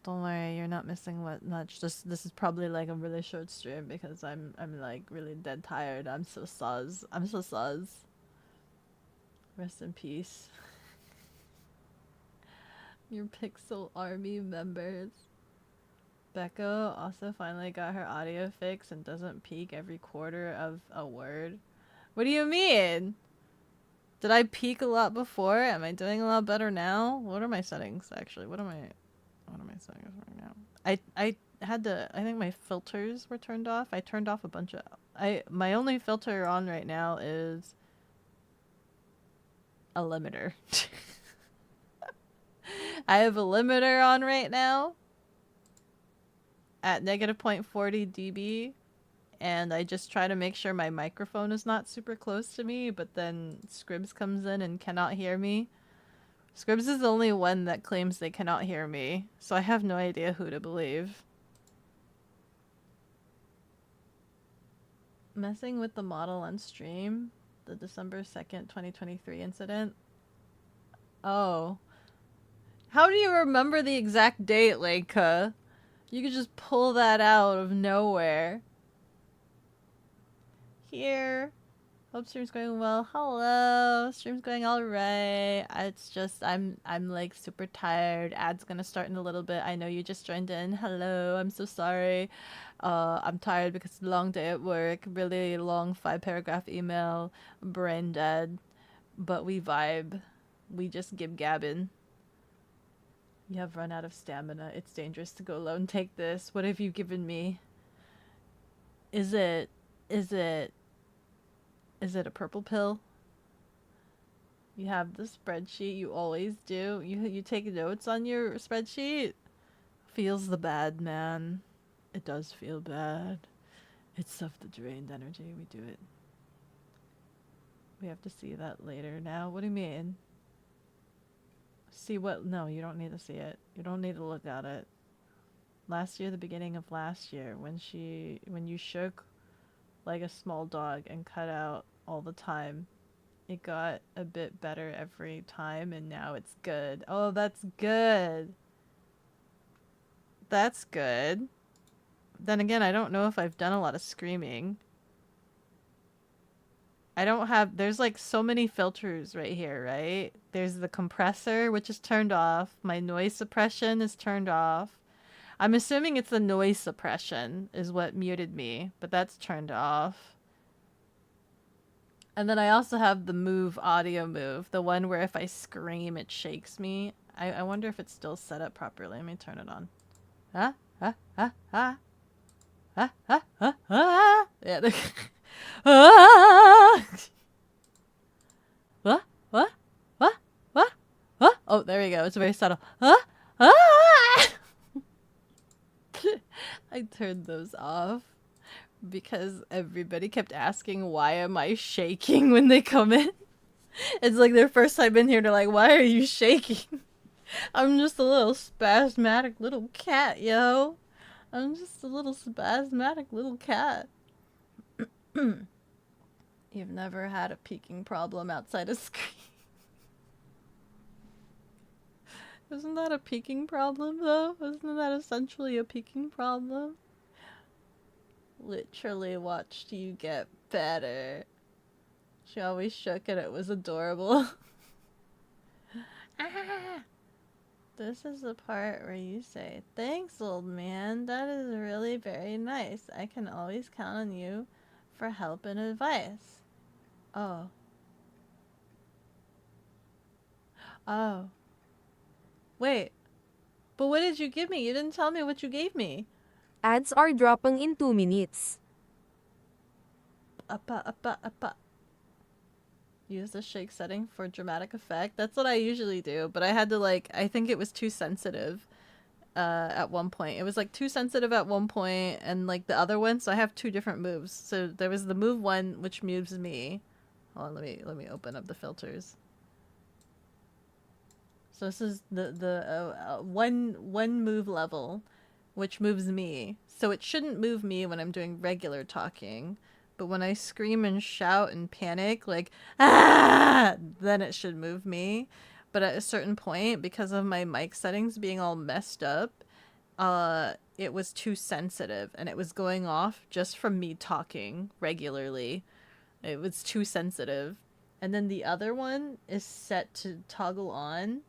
Don't worry, you're not missing much. Just this is probably like a really short stream because I'm like really dead tired. I'm so sus. I'm so sus. Rest in peace. Your Pixel Army members. Beko also finally got her audio fixed and doesn't peak every quarter of a word. What do you mean? Did I peak a lot before? Am I doing a lot better now? What are my settings actually? What are my settings right now? I had to, I think my filters were turned off. I turned off a bunch of my only filter on right now is a limiter. I have a limiter on right now at negative 0.40 dB, and I just try to make sure my microphone is not super close to me, but then Scribs comes in and cannot hear me. Scribs is the only one that claims they cannot hear me, so I have no idea who to believe. Messing with the model on stream? The December 2nd, 2023 incident? Oh. How do you remember the exact date, Leica? You could just pull that out of nowhere. Here. Hope stream's going well. Hello. Stream's going alright. It's just I'm like super tired. Ad's gonna start in a little bit. I know you just joined in. Hello. I'm so sorry. I'm tired because it's a long day at work. Really long 5-paragraph email. Brain dead. But we vibe. We just gabbing. You have run out of stamina. It's dangerous to go alone. Take this. What have you given me? Is it a purple pill? You have the spreadsheet. You always do. You take notes on your spreadsheet? Feels the bad, man. It does feel bad. It's stuff that drained energy. We do it. We have to see that later now. What do you mean? See what? No, you don't need to see it. You don't need to look at it. Last year, the beginning of last year, when you shook like a small dog and cut out all the time, it got a bit better every time, and now it's good. Oh, that's good. That's good. Then again, I don't know if I've done a lot of screaming. I don't have, there's like so many filters right here, right? There's the compressor, which is turned off. My noise suppression is turned off. I'm assuming it's the noise suppression is what muted me, but that's turned off. And then I also have the move audio move, the one where if I scream, it shakes me. I wonder if it's still set up properly. Let me turn it on. Yeah. What? Oh, there we go. It's very subtle. I turned those off because everybody kept asking why am I shaking when they come in. It's like their first time in here. They're like, why are you shaking? I'm just a little spasmodic little cat, yo. I'm just a little spasmodic little cat. You've never had a peaking problem outside of screen. Isn't that a peaking problem, though? Isn't that essentially a peaking problem? Literally watched you get better. She always shook and it was adorable. Ah! This is the part where you say, thanks, old man. That is really very nice. I can always count on you for help and advice. Oh. Oh. Wait. But what did you give me? You didn't tell me what you gave me. Ads are dropping in 2 minutes. Appa. Use the shake setting for dramatic effect. That's what I usually do, but I had to like, I think it was too sensitive at one point. It was like too sensitive at one point and like the other one, so I have two different moves. So there was the move one, which moves me. Hold on, let me open up the filters. So this is the one move level, which moves me. So it shouldn't move me when I'm doing regular talking, But when I scream and shout and panic, like, ah, then it should move me. But at a certain point, because of my mic settings being all messed up, it was too sensitive and it was going off just from me talking regularly. It was too sensitive. And then the other one is set to toggle on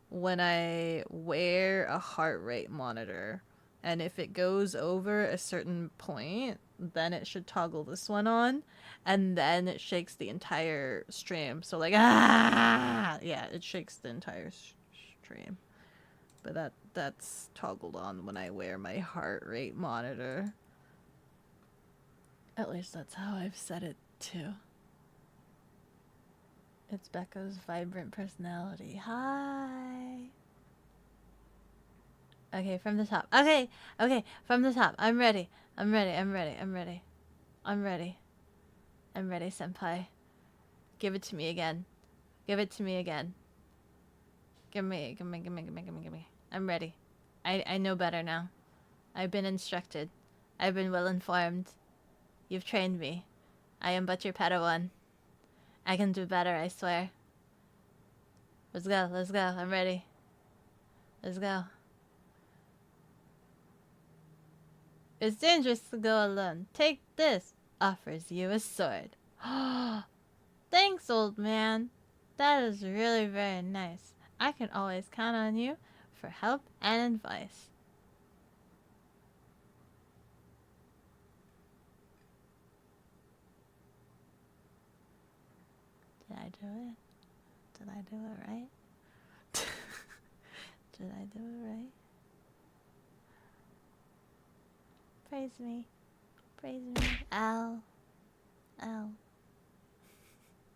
when I wear a heart rate monitor. And if it goes over a certain point, then it should toggle this one on, and then it shakes the entire stream. So like, ah, yeah, it shakes the entire stream. But that's toggled on when I wear my heart rate monitor. At least that's how I've set it to. It's Beko's vibrant personality. Hi. Okay, from the top. Okay, from the top. I'm ready. I'm ready, senpai. Give it to me again. Give me. I'm ready. I know better now. I've been instructed. I've been well informed. You've trained me. I am but your Padawan. I can do better, I swear. Let's go. I'm ready. Let's go. It's dangerous to go alone. Take this. Offers you a sword. Thanks, old man. That is really very nice. I can always count on you for help and advice. Did I do it? Did I do it right? Did I do it right? Praise me. Ow.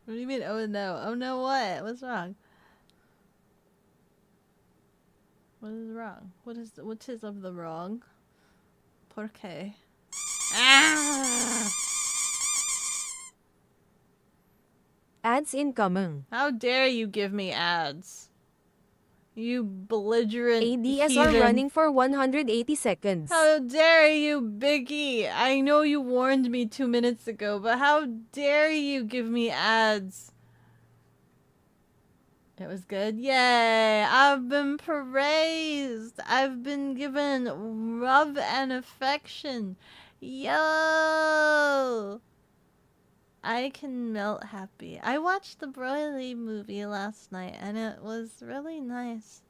What do you mean, oh no? Oh no, what? What's wrong? What is wrong? What is of the wrong? Por qué? Ah! Ads incoming. How dare you give me ads? You belligerent ADS heathen. are running for 180 seconds. How dare you, Biggie? I know you warned me 2 minutes ago, but how dare you give me ads? It was good? Yay! I've been praised! I've been given love and affection! Yo! I can melt happy. I watched the Broly movie last night and it was really nice.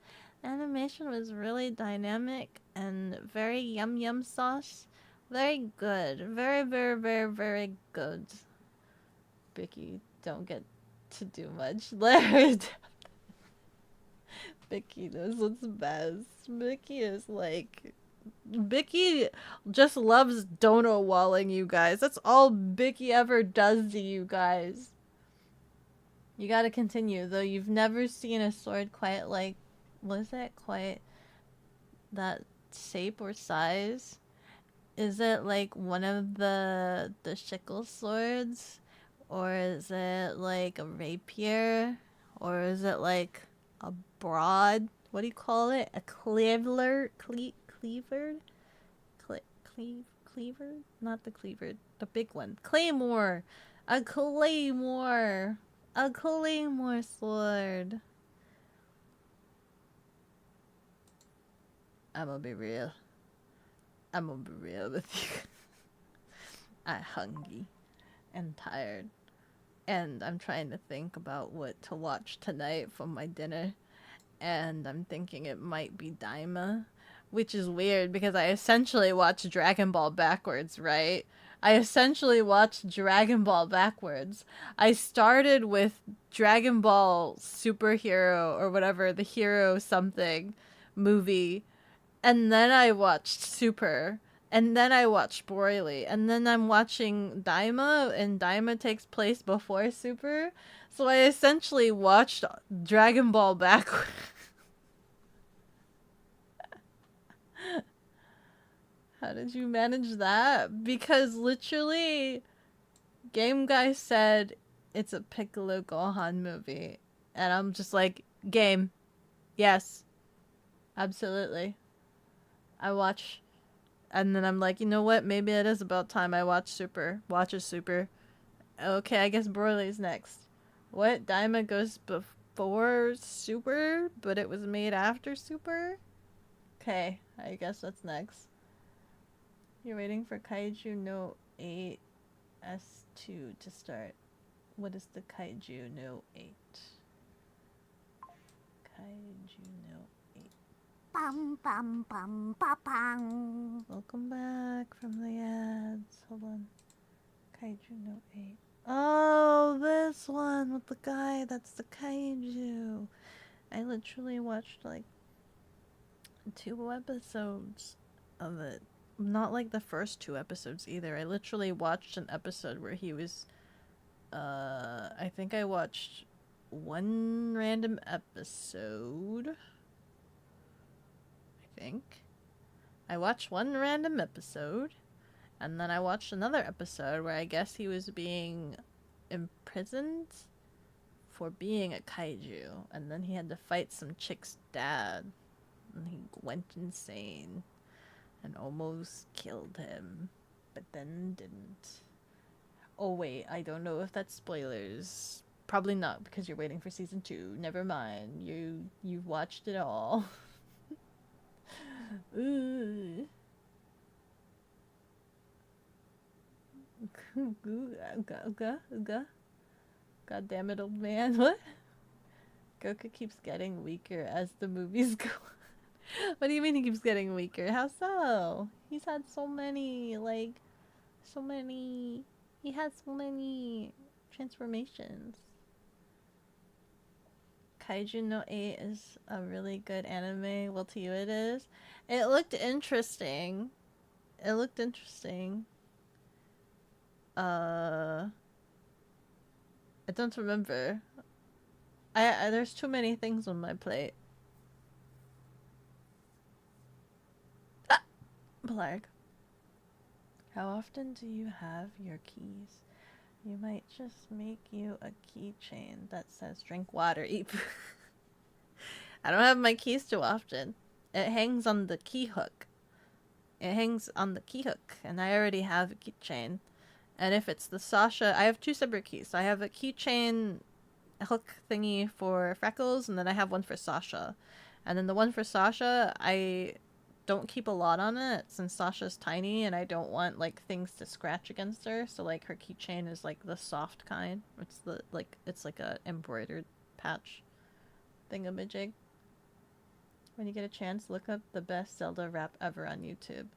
Animation was really dynamic and very yum sauce. Very good. Very good. Bicky, don't get to do much. Larry, Bicky knows what's best. Bicky is like... Bicky just loves dono walling you guys. That's all Bicky ever does to you guys. You gotta continue, though you've never seen a sword quite like... Was it quite that shape or size? Is it like one of the shickle swords? Or is it like a rapier? Or is it like a broad? What do you call it? A cleaver? Cleaver? Cleaver? Not the cleaver. The big one. Claymore! A claymore! A claymore sword. I'm gonna be real. I'm gonna be real with you. I'm hungry and tired. And I'm trying to think about what to watch tonight for my dinner. And I'm thinking it might be Daima. Which is weird because I essentially watched Dragon Ball backwards, right? I essentially watched Dragon Ball backwards. I started with Dragon Ball Superhero or whatever, the Hero something movie. And then I watched Super. And then I watched Broly. And then I'm watching Daima, and Daima takes place before Super. So I essentially watched Dragon Ball backwards. How did you manage that? Because literally, Game Guy said it's a Piccolo Gohan movie. And I'm just like, game. Yes. Absolutely. I watch And then I'm like, you know what? Maybe it is about time I watch Super. Watches Super. Okay, I guess Broly's next. What? Daima goes before Super, but it was made after Super? Okay, I guess that's next. You're waiting for Kaiju no 8 S2 to start. What is the Kaiju no 8? Kaiju no 8. Bum bum bum ba bang. Welcome back from the ads. Hold on. Kaiju no 8. Oh, this one with the guy that's the Kaiju. I literally watched like 2 episodes of it. Not like the first 2 episodes either. I literally watched an episode where he was I think I watched one random episode. I think I watched one random episode, and then I watched another episode where I guess he was being imprisoned for being a kaiju, and then he had to fight some chick's dad, and he went insane and almost killed him, but then didn't. Oh wait, I don't know if that's spoilers. Probably not, because you're waiting for season 2. Never mind. You've watched it all. Ooh. God damn it, old man. What? Goku keeps getting weaker as the movies go. What do you mean he keeps getting weaker? How so? He's had so many, he has so many transformations. Kaiju no 8 is a really good anime. Well, to you it is. It looked interesting. I don't remember. I there's too many things on my plate. Ah! Blarg. How often do you have your keys? You might just make you a keychain that says drink water, eat food. I don't have my keys too often. It hangs on the key hook. And I already have a keychain. And if it's the Sasha, I have 2 separate keys. So I have a keychain hook thingy for Freckles, and then I have one for Sasha. And then the one for Sasha, I don't keep a lot on it since Sasha's tiny and I don't want like things to scratch against her. So like her keychain is like the soft kind. It's like a embroidered patch thingamajig. When you get a chance, look up the best Zelda rap ever on YouTube.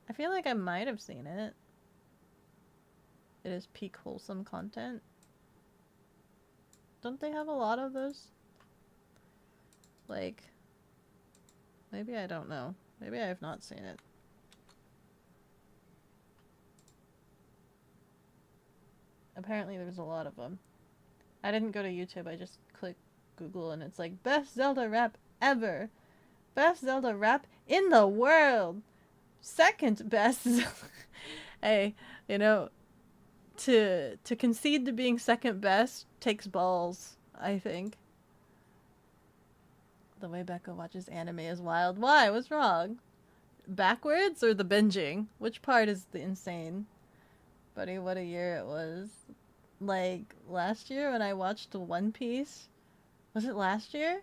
I feel like I might have seen it. It is peak wholesome content. Don't they have a lot of those? Like, maybe I don't know. Maybe I have not seen it. Apparently there's a lot of them. I didn't go to YouTube, I just clicked Google and it's like, best Zelda rap ever! Best Zelda rap in the world! Second best Zelda. Hey, you know, to concede to being second best takes balls, I think. The way Beko watches anime is wild. Why? What's wrong? Backwards or the binging? Which part is the insane? Buddy, what a year it was. Like, last year when I watched One Piece. Was it last year?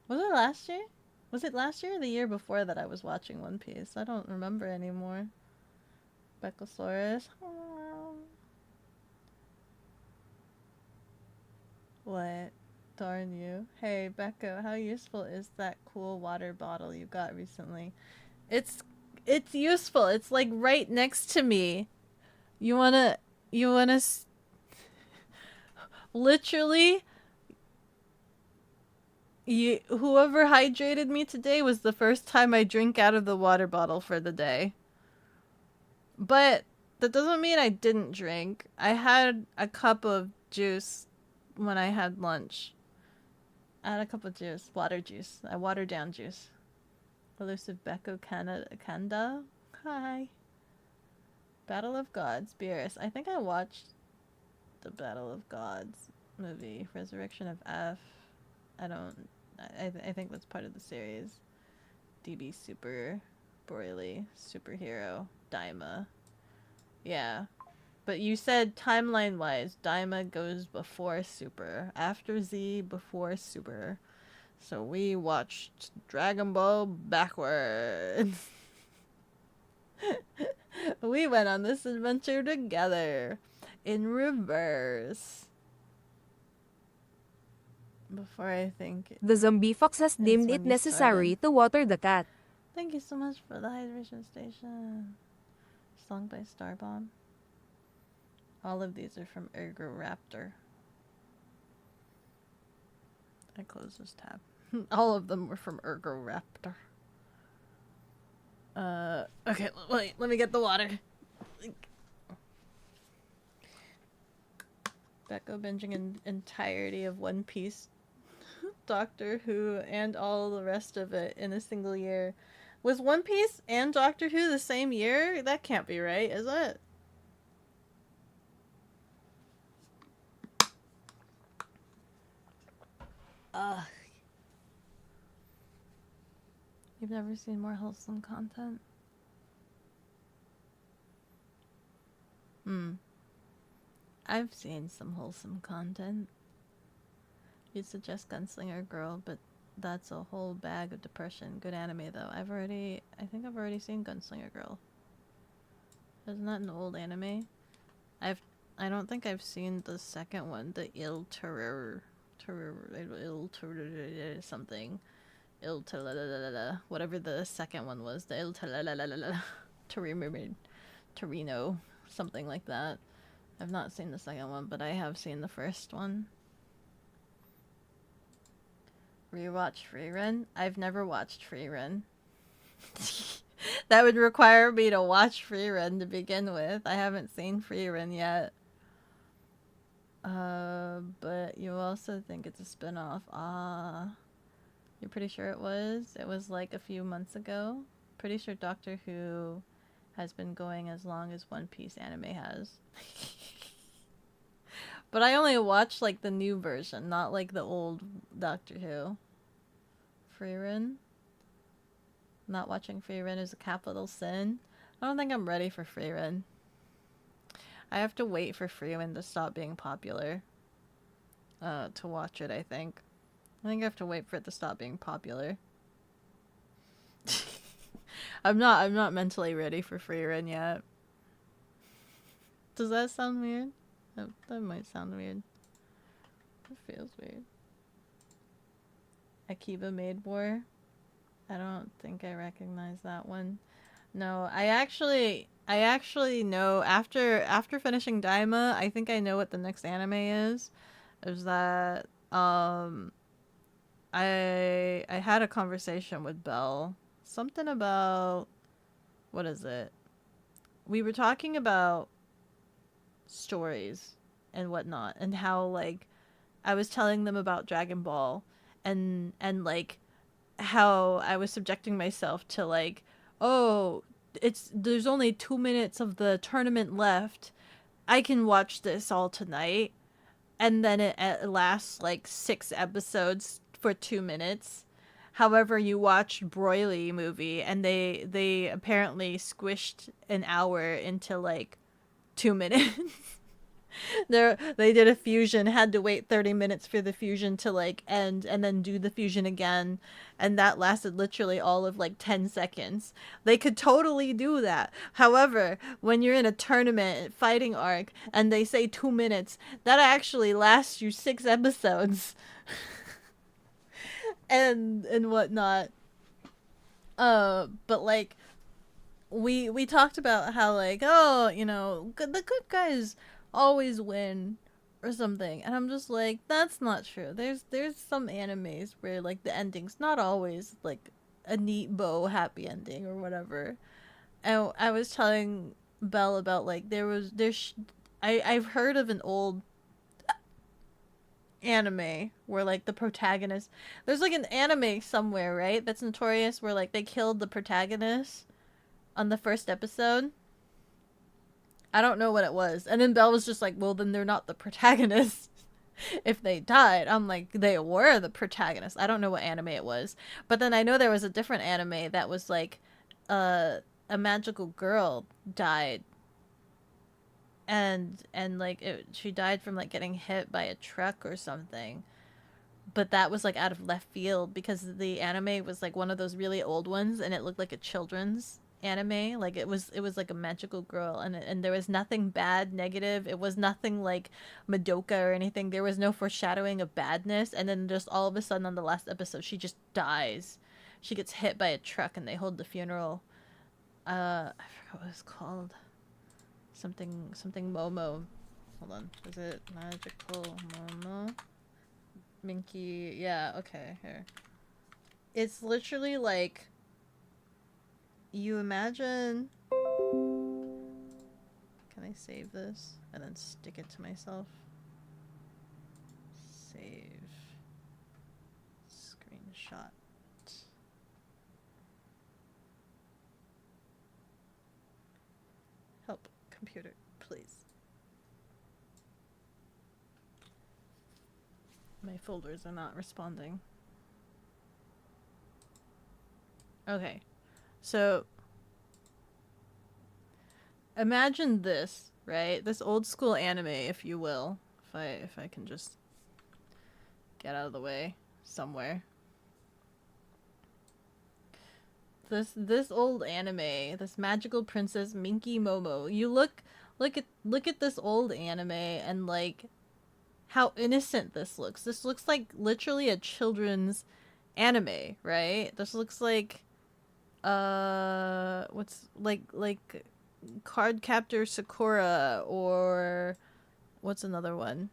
Was it last year? Was it last year or the year before that I was watching One Piece? I don't remember anymore. Bekosaurus. What? Darn you. Hey, Beko, how useful is that cool water bottle you got recently? It's useful. It's like right next to me. You wanna literally, whoever hydrated me today was the first time I drink out of the water bottle for the day. But that doesn't mean I didn't drink. I had a cup of juice when I had lunch. I had a cup of juice, water juice. I watered down juice. Elusive Beko Kanda. Hi. Battle of Gods, Beerus. I think I watched the Battle of Gods movie, Resurrection of F. I think that's part of the series. DB Super. Broly, superhero, Daima. Yeah. But you said timeline-wise, Daima goes before Super. After Z, before Super. So we watched Dragon Ball backwards. We went on this adventure together. In reverse. Before I think... The zombie fox has deemed when it we necessary started. to water the cat. Thank you so much for the hydration station. Song by Starbomb. All of these are from Ergoraptor. I closed this tab. All of them were from Ergoraptor. Okay, wait, let me get the water. Beko binging an entirety of One Piece, Doctor Who, and all the rest of it in a single year. Was One Piece and Doctor Who the same year? That can't be right, is it? Ugh. You've never seen more wholesome content? I've seen some wholesome content. You'd suggest Gunslinger Girl, but that's a whole bag of depression. Good anime though. I think I've already seen Gunslinger Girl. Isn't that an old anime? I don't think I've seen the second one, the Il Terror something. Whatever the second one was, the Torino, something like that. I've not seen the second one, but I have seen the first one. Rewatch Freerun? I've never watched Freerun. That would require me to watch Freerun to begin with. I haven't seen Freerun yet. But you also think it's a spin-off. You're pretty sure it was? It was like a few months ago. Pretty sure Doctor Who has been going as long as One Piece anime has. But I only watched like the new version, not like the old Doctor Who. Freerun? Not watching Freerun is a capital sin. I don't think I'm ready for Freerun. I have to wait for Freerun to stop being popular. To watch it, I think. I think I have to wait for it to stop being popular. I'm not mentally ready for Freerun yet. Does that sound weird? That might sound weird. It feels weird. Akiba Maid War? I don't think I recognize that one. No, I actually know after finishing Daima, I think I know what the next anime is. Is that I had a conversation with Belle. Something about, what is it? We were talking about stories and whatnot, and how like I was telling them about Dragon Ball, and like how I was subjecting myself to like, oh, there's only 2 minutes of the tournament left. I can watch this all tonight. And then it lasts like 6 episodes for 2 minutes. However, you watch Broly movie and they apparently squished an hour into like 2 minutes. They did a fusion, had to wait 30 minutes for the fusion to like end, and then do the fusion again, and that lasted literally all of like 10 seconds. They could totally do that. However, when you're in a tournament fighting arc and they say 2 minutes, that actually lasts you 6 episodes. and whatnot. But like we talked about how like, oh, you know, the good guys always win or something, and I'm just like, that's not true. There's some animes where like the ending's not always like a neat bow happy ending or whatever. And I was telling Belle about like I've heard of an old anime where like the protagonist, there's like an anime somewhere, right, that's notorious where like they killed the protagonist on the first episode. I don't know what it was. And then Belle was just like, well, then they're not the protagonist if they died. I'm like, they were the protagonist. I don't know what anime it was. But then I know there was a different anime that was like a magical girl died, and like she died from like getting hit by a truck or something. But that was like out of left field because the anime was like one of those really old ones, and it looked like a children's anime. Like it was like a magical girl, and there was nothing bad, negative. It was nothing like Madoka or anything. There was no foreshadowing of badness, and then just all of a sudden on the last episode, she just dies. She gets hit by a truck, and they hold the funeral. I forgot what it's called. Something Momo. Hold on. Is it Magical Momo? Minky, yeah, okay, here. It's literally like, you imagine... Can I save this? And then stick it to myself? Save. Screenshot. Help, computer, please. My folders are not responding. Okay. So imagine this, right? This old school anime, if you will. If I can just get out of the way somewhere. This old anime, this magical princess Minky Momo. You look at this old anime and like how innocent this looks. This looks like literally a children's anime, right? This looks like what's like Cardcaptor Sakura, or what's another one?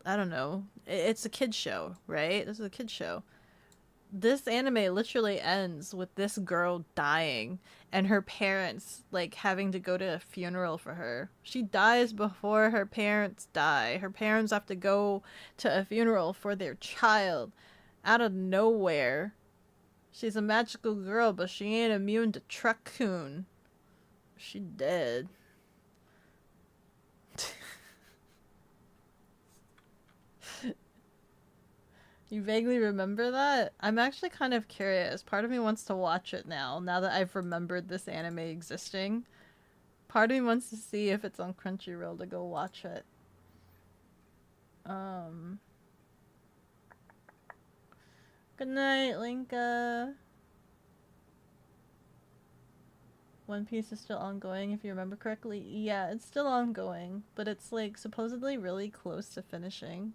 I don't know. It's a kid show, right? This is a kid show. This anime literally ends with this girl dying and her parents like having to go to a funeral for her. She dies before her parents die. Her parents have to go to a funeral for their child out of nowhere. She's a magical girl, but she ain't immune to truck-kun. She dead. You vaguely remember that? I'm actually kind of curious. Part of me wants to watch it now that I've remembered this anime existing. Part of me wants to see if it's on Crunchyroll to go watch it. Good night, Linka. One Piece is still ongoing, if you remember correctly. Yeah, it's still ongoing, but it's like supposedly really close to finishing.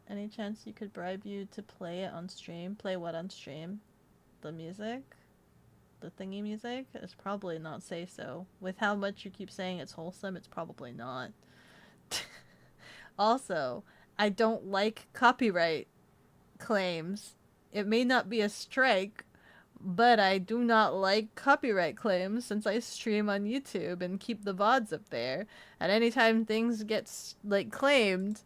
Any chance you could bribe you to play it on stream? Play what on stream? The music? The thingy music? It's probably not say so. With how much you keep saying it's wholesome, it's probably not. Also, I don't like copyright claims. It may not be a strike, but I do not like copyright claims since I stream on YouTube and keep the VODs up there. And anytime things get like claimed,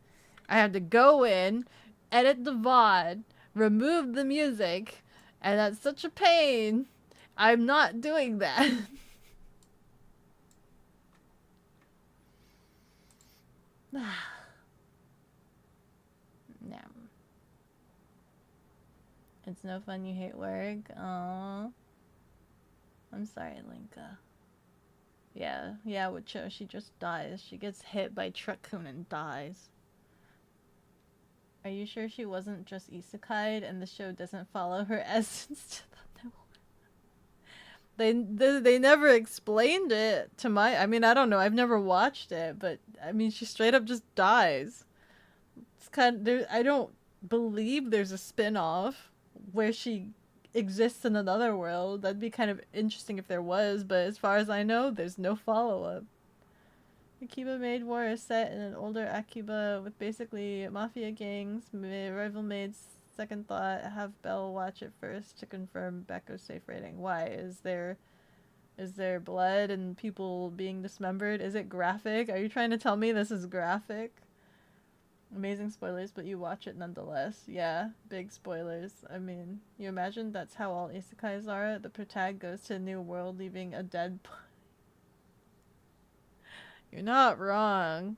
I have to go in, edit the VOD, remove the music, and that's such a pain. I'm not doing that. No. It's no fun, you hate work. Aww. I'm sorry, Linka. Yeah, with Cho, she just dies. She gets hit by truck-kun and dies. Are you sure she wasn't just isekai'd and the show doesn't follow her essence to the no? They never explained it to my... I mean, I don't know. I've never watched it, but I mean, she straight up just dies. It's kind of... I don't believe there's a spin-off where she exists in another world. That'd be kind of interesting if there was, but as far as I know, there's no follow-up. Akiba Maid War is set in an older Akiba with basically mafia gangs. Rival Maid's second thought, have Belle watch it first to confirm Beko's safe rating. Why? Is there blood and people being dismembered? Is it graphic? Are you trying to tell me this is graphic? Amazing spoilers, but you watch it nonetheless. Yeah, big spoilers. I mean, you imagine that's how all isekais are? The protag goes to a new world leaving a dead body. You're not wrong.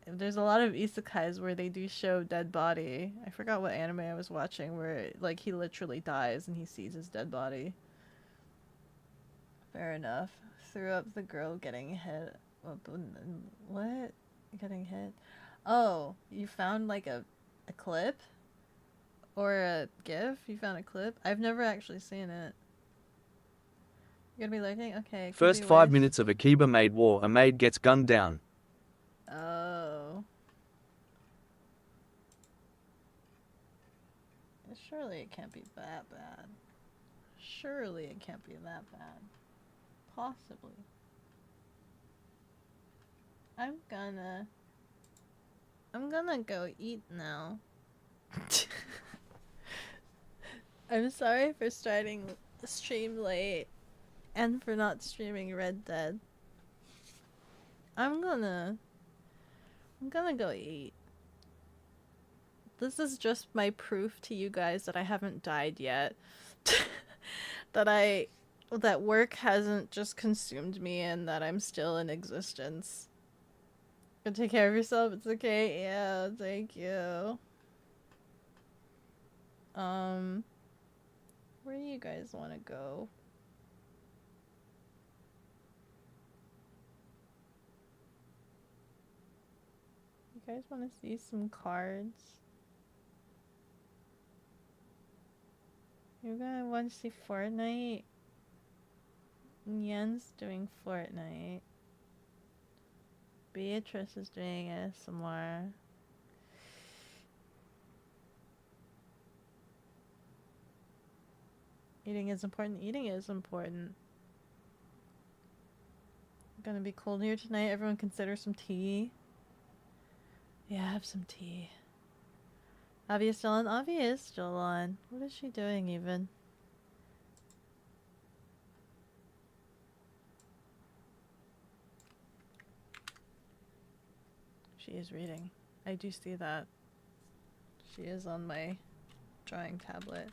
there's a lot of isekais where they do show dead body. I forgot what anime I was watching where like he literally dies and he sees his dead body. Fair enough. Threw up the girl getting hit. What? Getting hit? Oh, you found like a clip? Or a GIF? You found a clip? I've never actually seen it. You're gonna be lurking? Okay. Could First be 5 worse. minutes of Akiba Maid War, a maid gets gunned down. Oh. Surely it can't be that bad. Surely it can't be that bad. Possibly. I'm gonna go eat now. I'm sorry for starting the stream late and for not streaming Red Dead. I'm gonna go eat. This is just my proof to you guys that I haven't died yet. that work hasn't just consumed me and that I'm still in existence. Go take care of yourself, it's okay. Yeah, thank you. Where do you guys want to go? You guys want to see some cards? You're gonna want to see Fortnite? Yen's doing Fortnite. Beatrice is doing ASMR. Eating is important. Eating is important. Gonna be cold here tonight. Everyone consider some tea. Yeah, have some tea. Avi is still on? Avi is still on. What is she doing even? She is reading. I do see that. She is on my drawing tablet.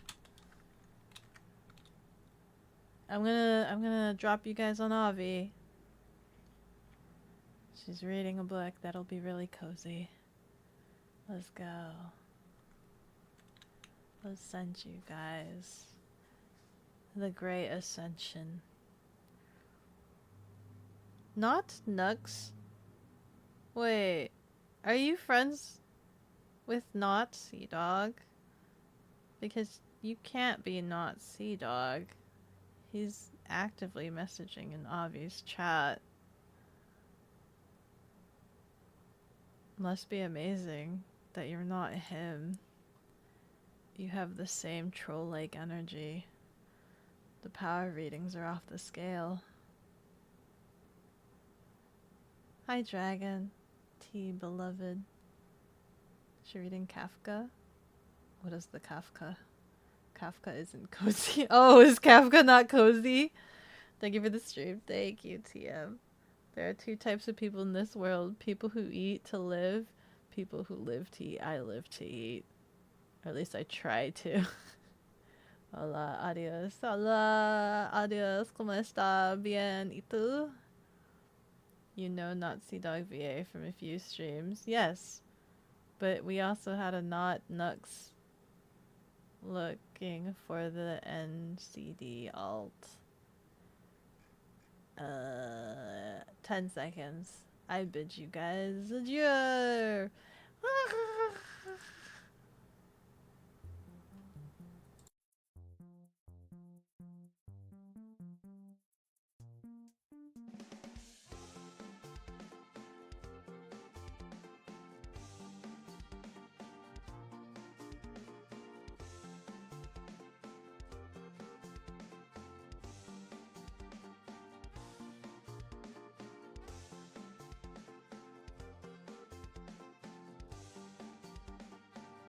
I'm gonna drop you guys on Avi. She's reading a book. That'll be really cozy. Let's go. Let's send you guys. The Great Ascension. Not Nux. Wait. Are you friends with not Sea Dog? Because you can't be not Sea Dog. He's actively messaging in Avi's chat. Must be amazing that you're not him. You have the same troll-like energy. The power readings are off the scale. Hi, Dragon. T, beloved. Is she reading Kafka? What is the Kafka? Kafka isn't cozy. Oh, is Kafka not cozy? Thank you for the stream. Thank you, TM. There are two types of people in this world. People who eat to live. People who live to eat. I live to eat. Or at least I try to. Hola, adios. Hola, adios. ¿Cómo está? Bien. ¿Y tú? You know Not Sea Dog VA from a few streams. Yes. But we also had a Not Nux looking for the NCD alt. 10 seconds. I bid you guys adieu.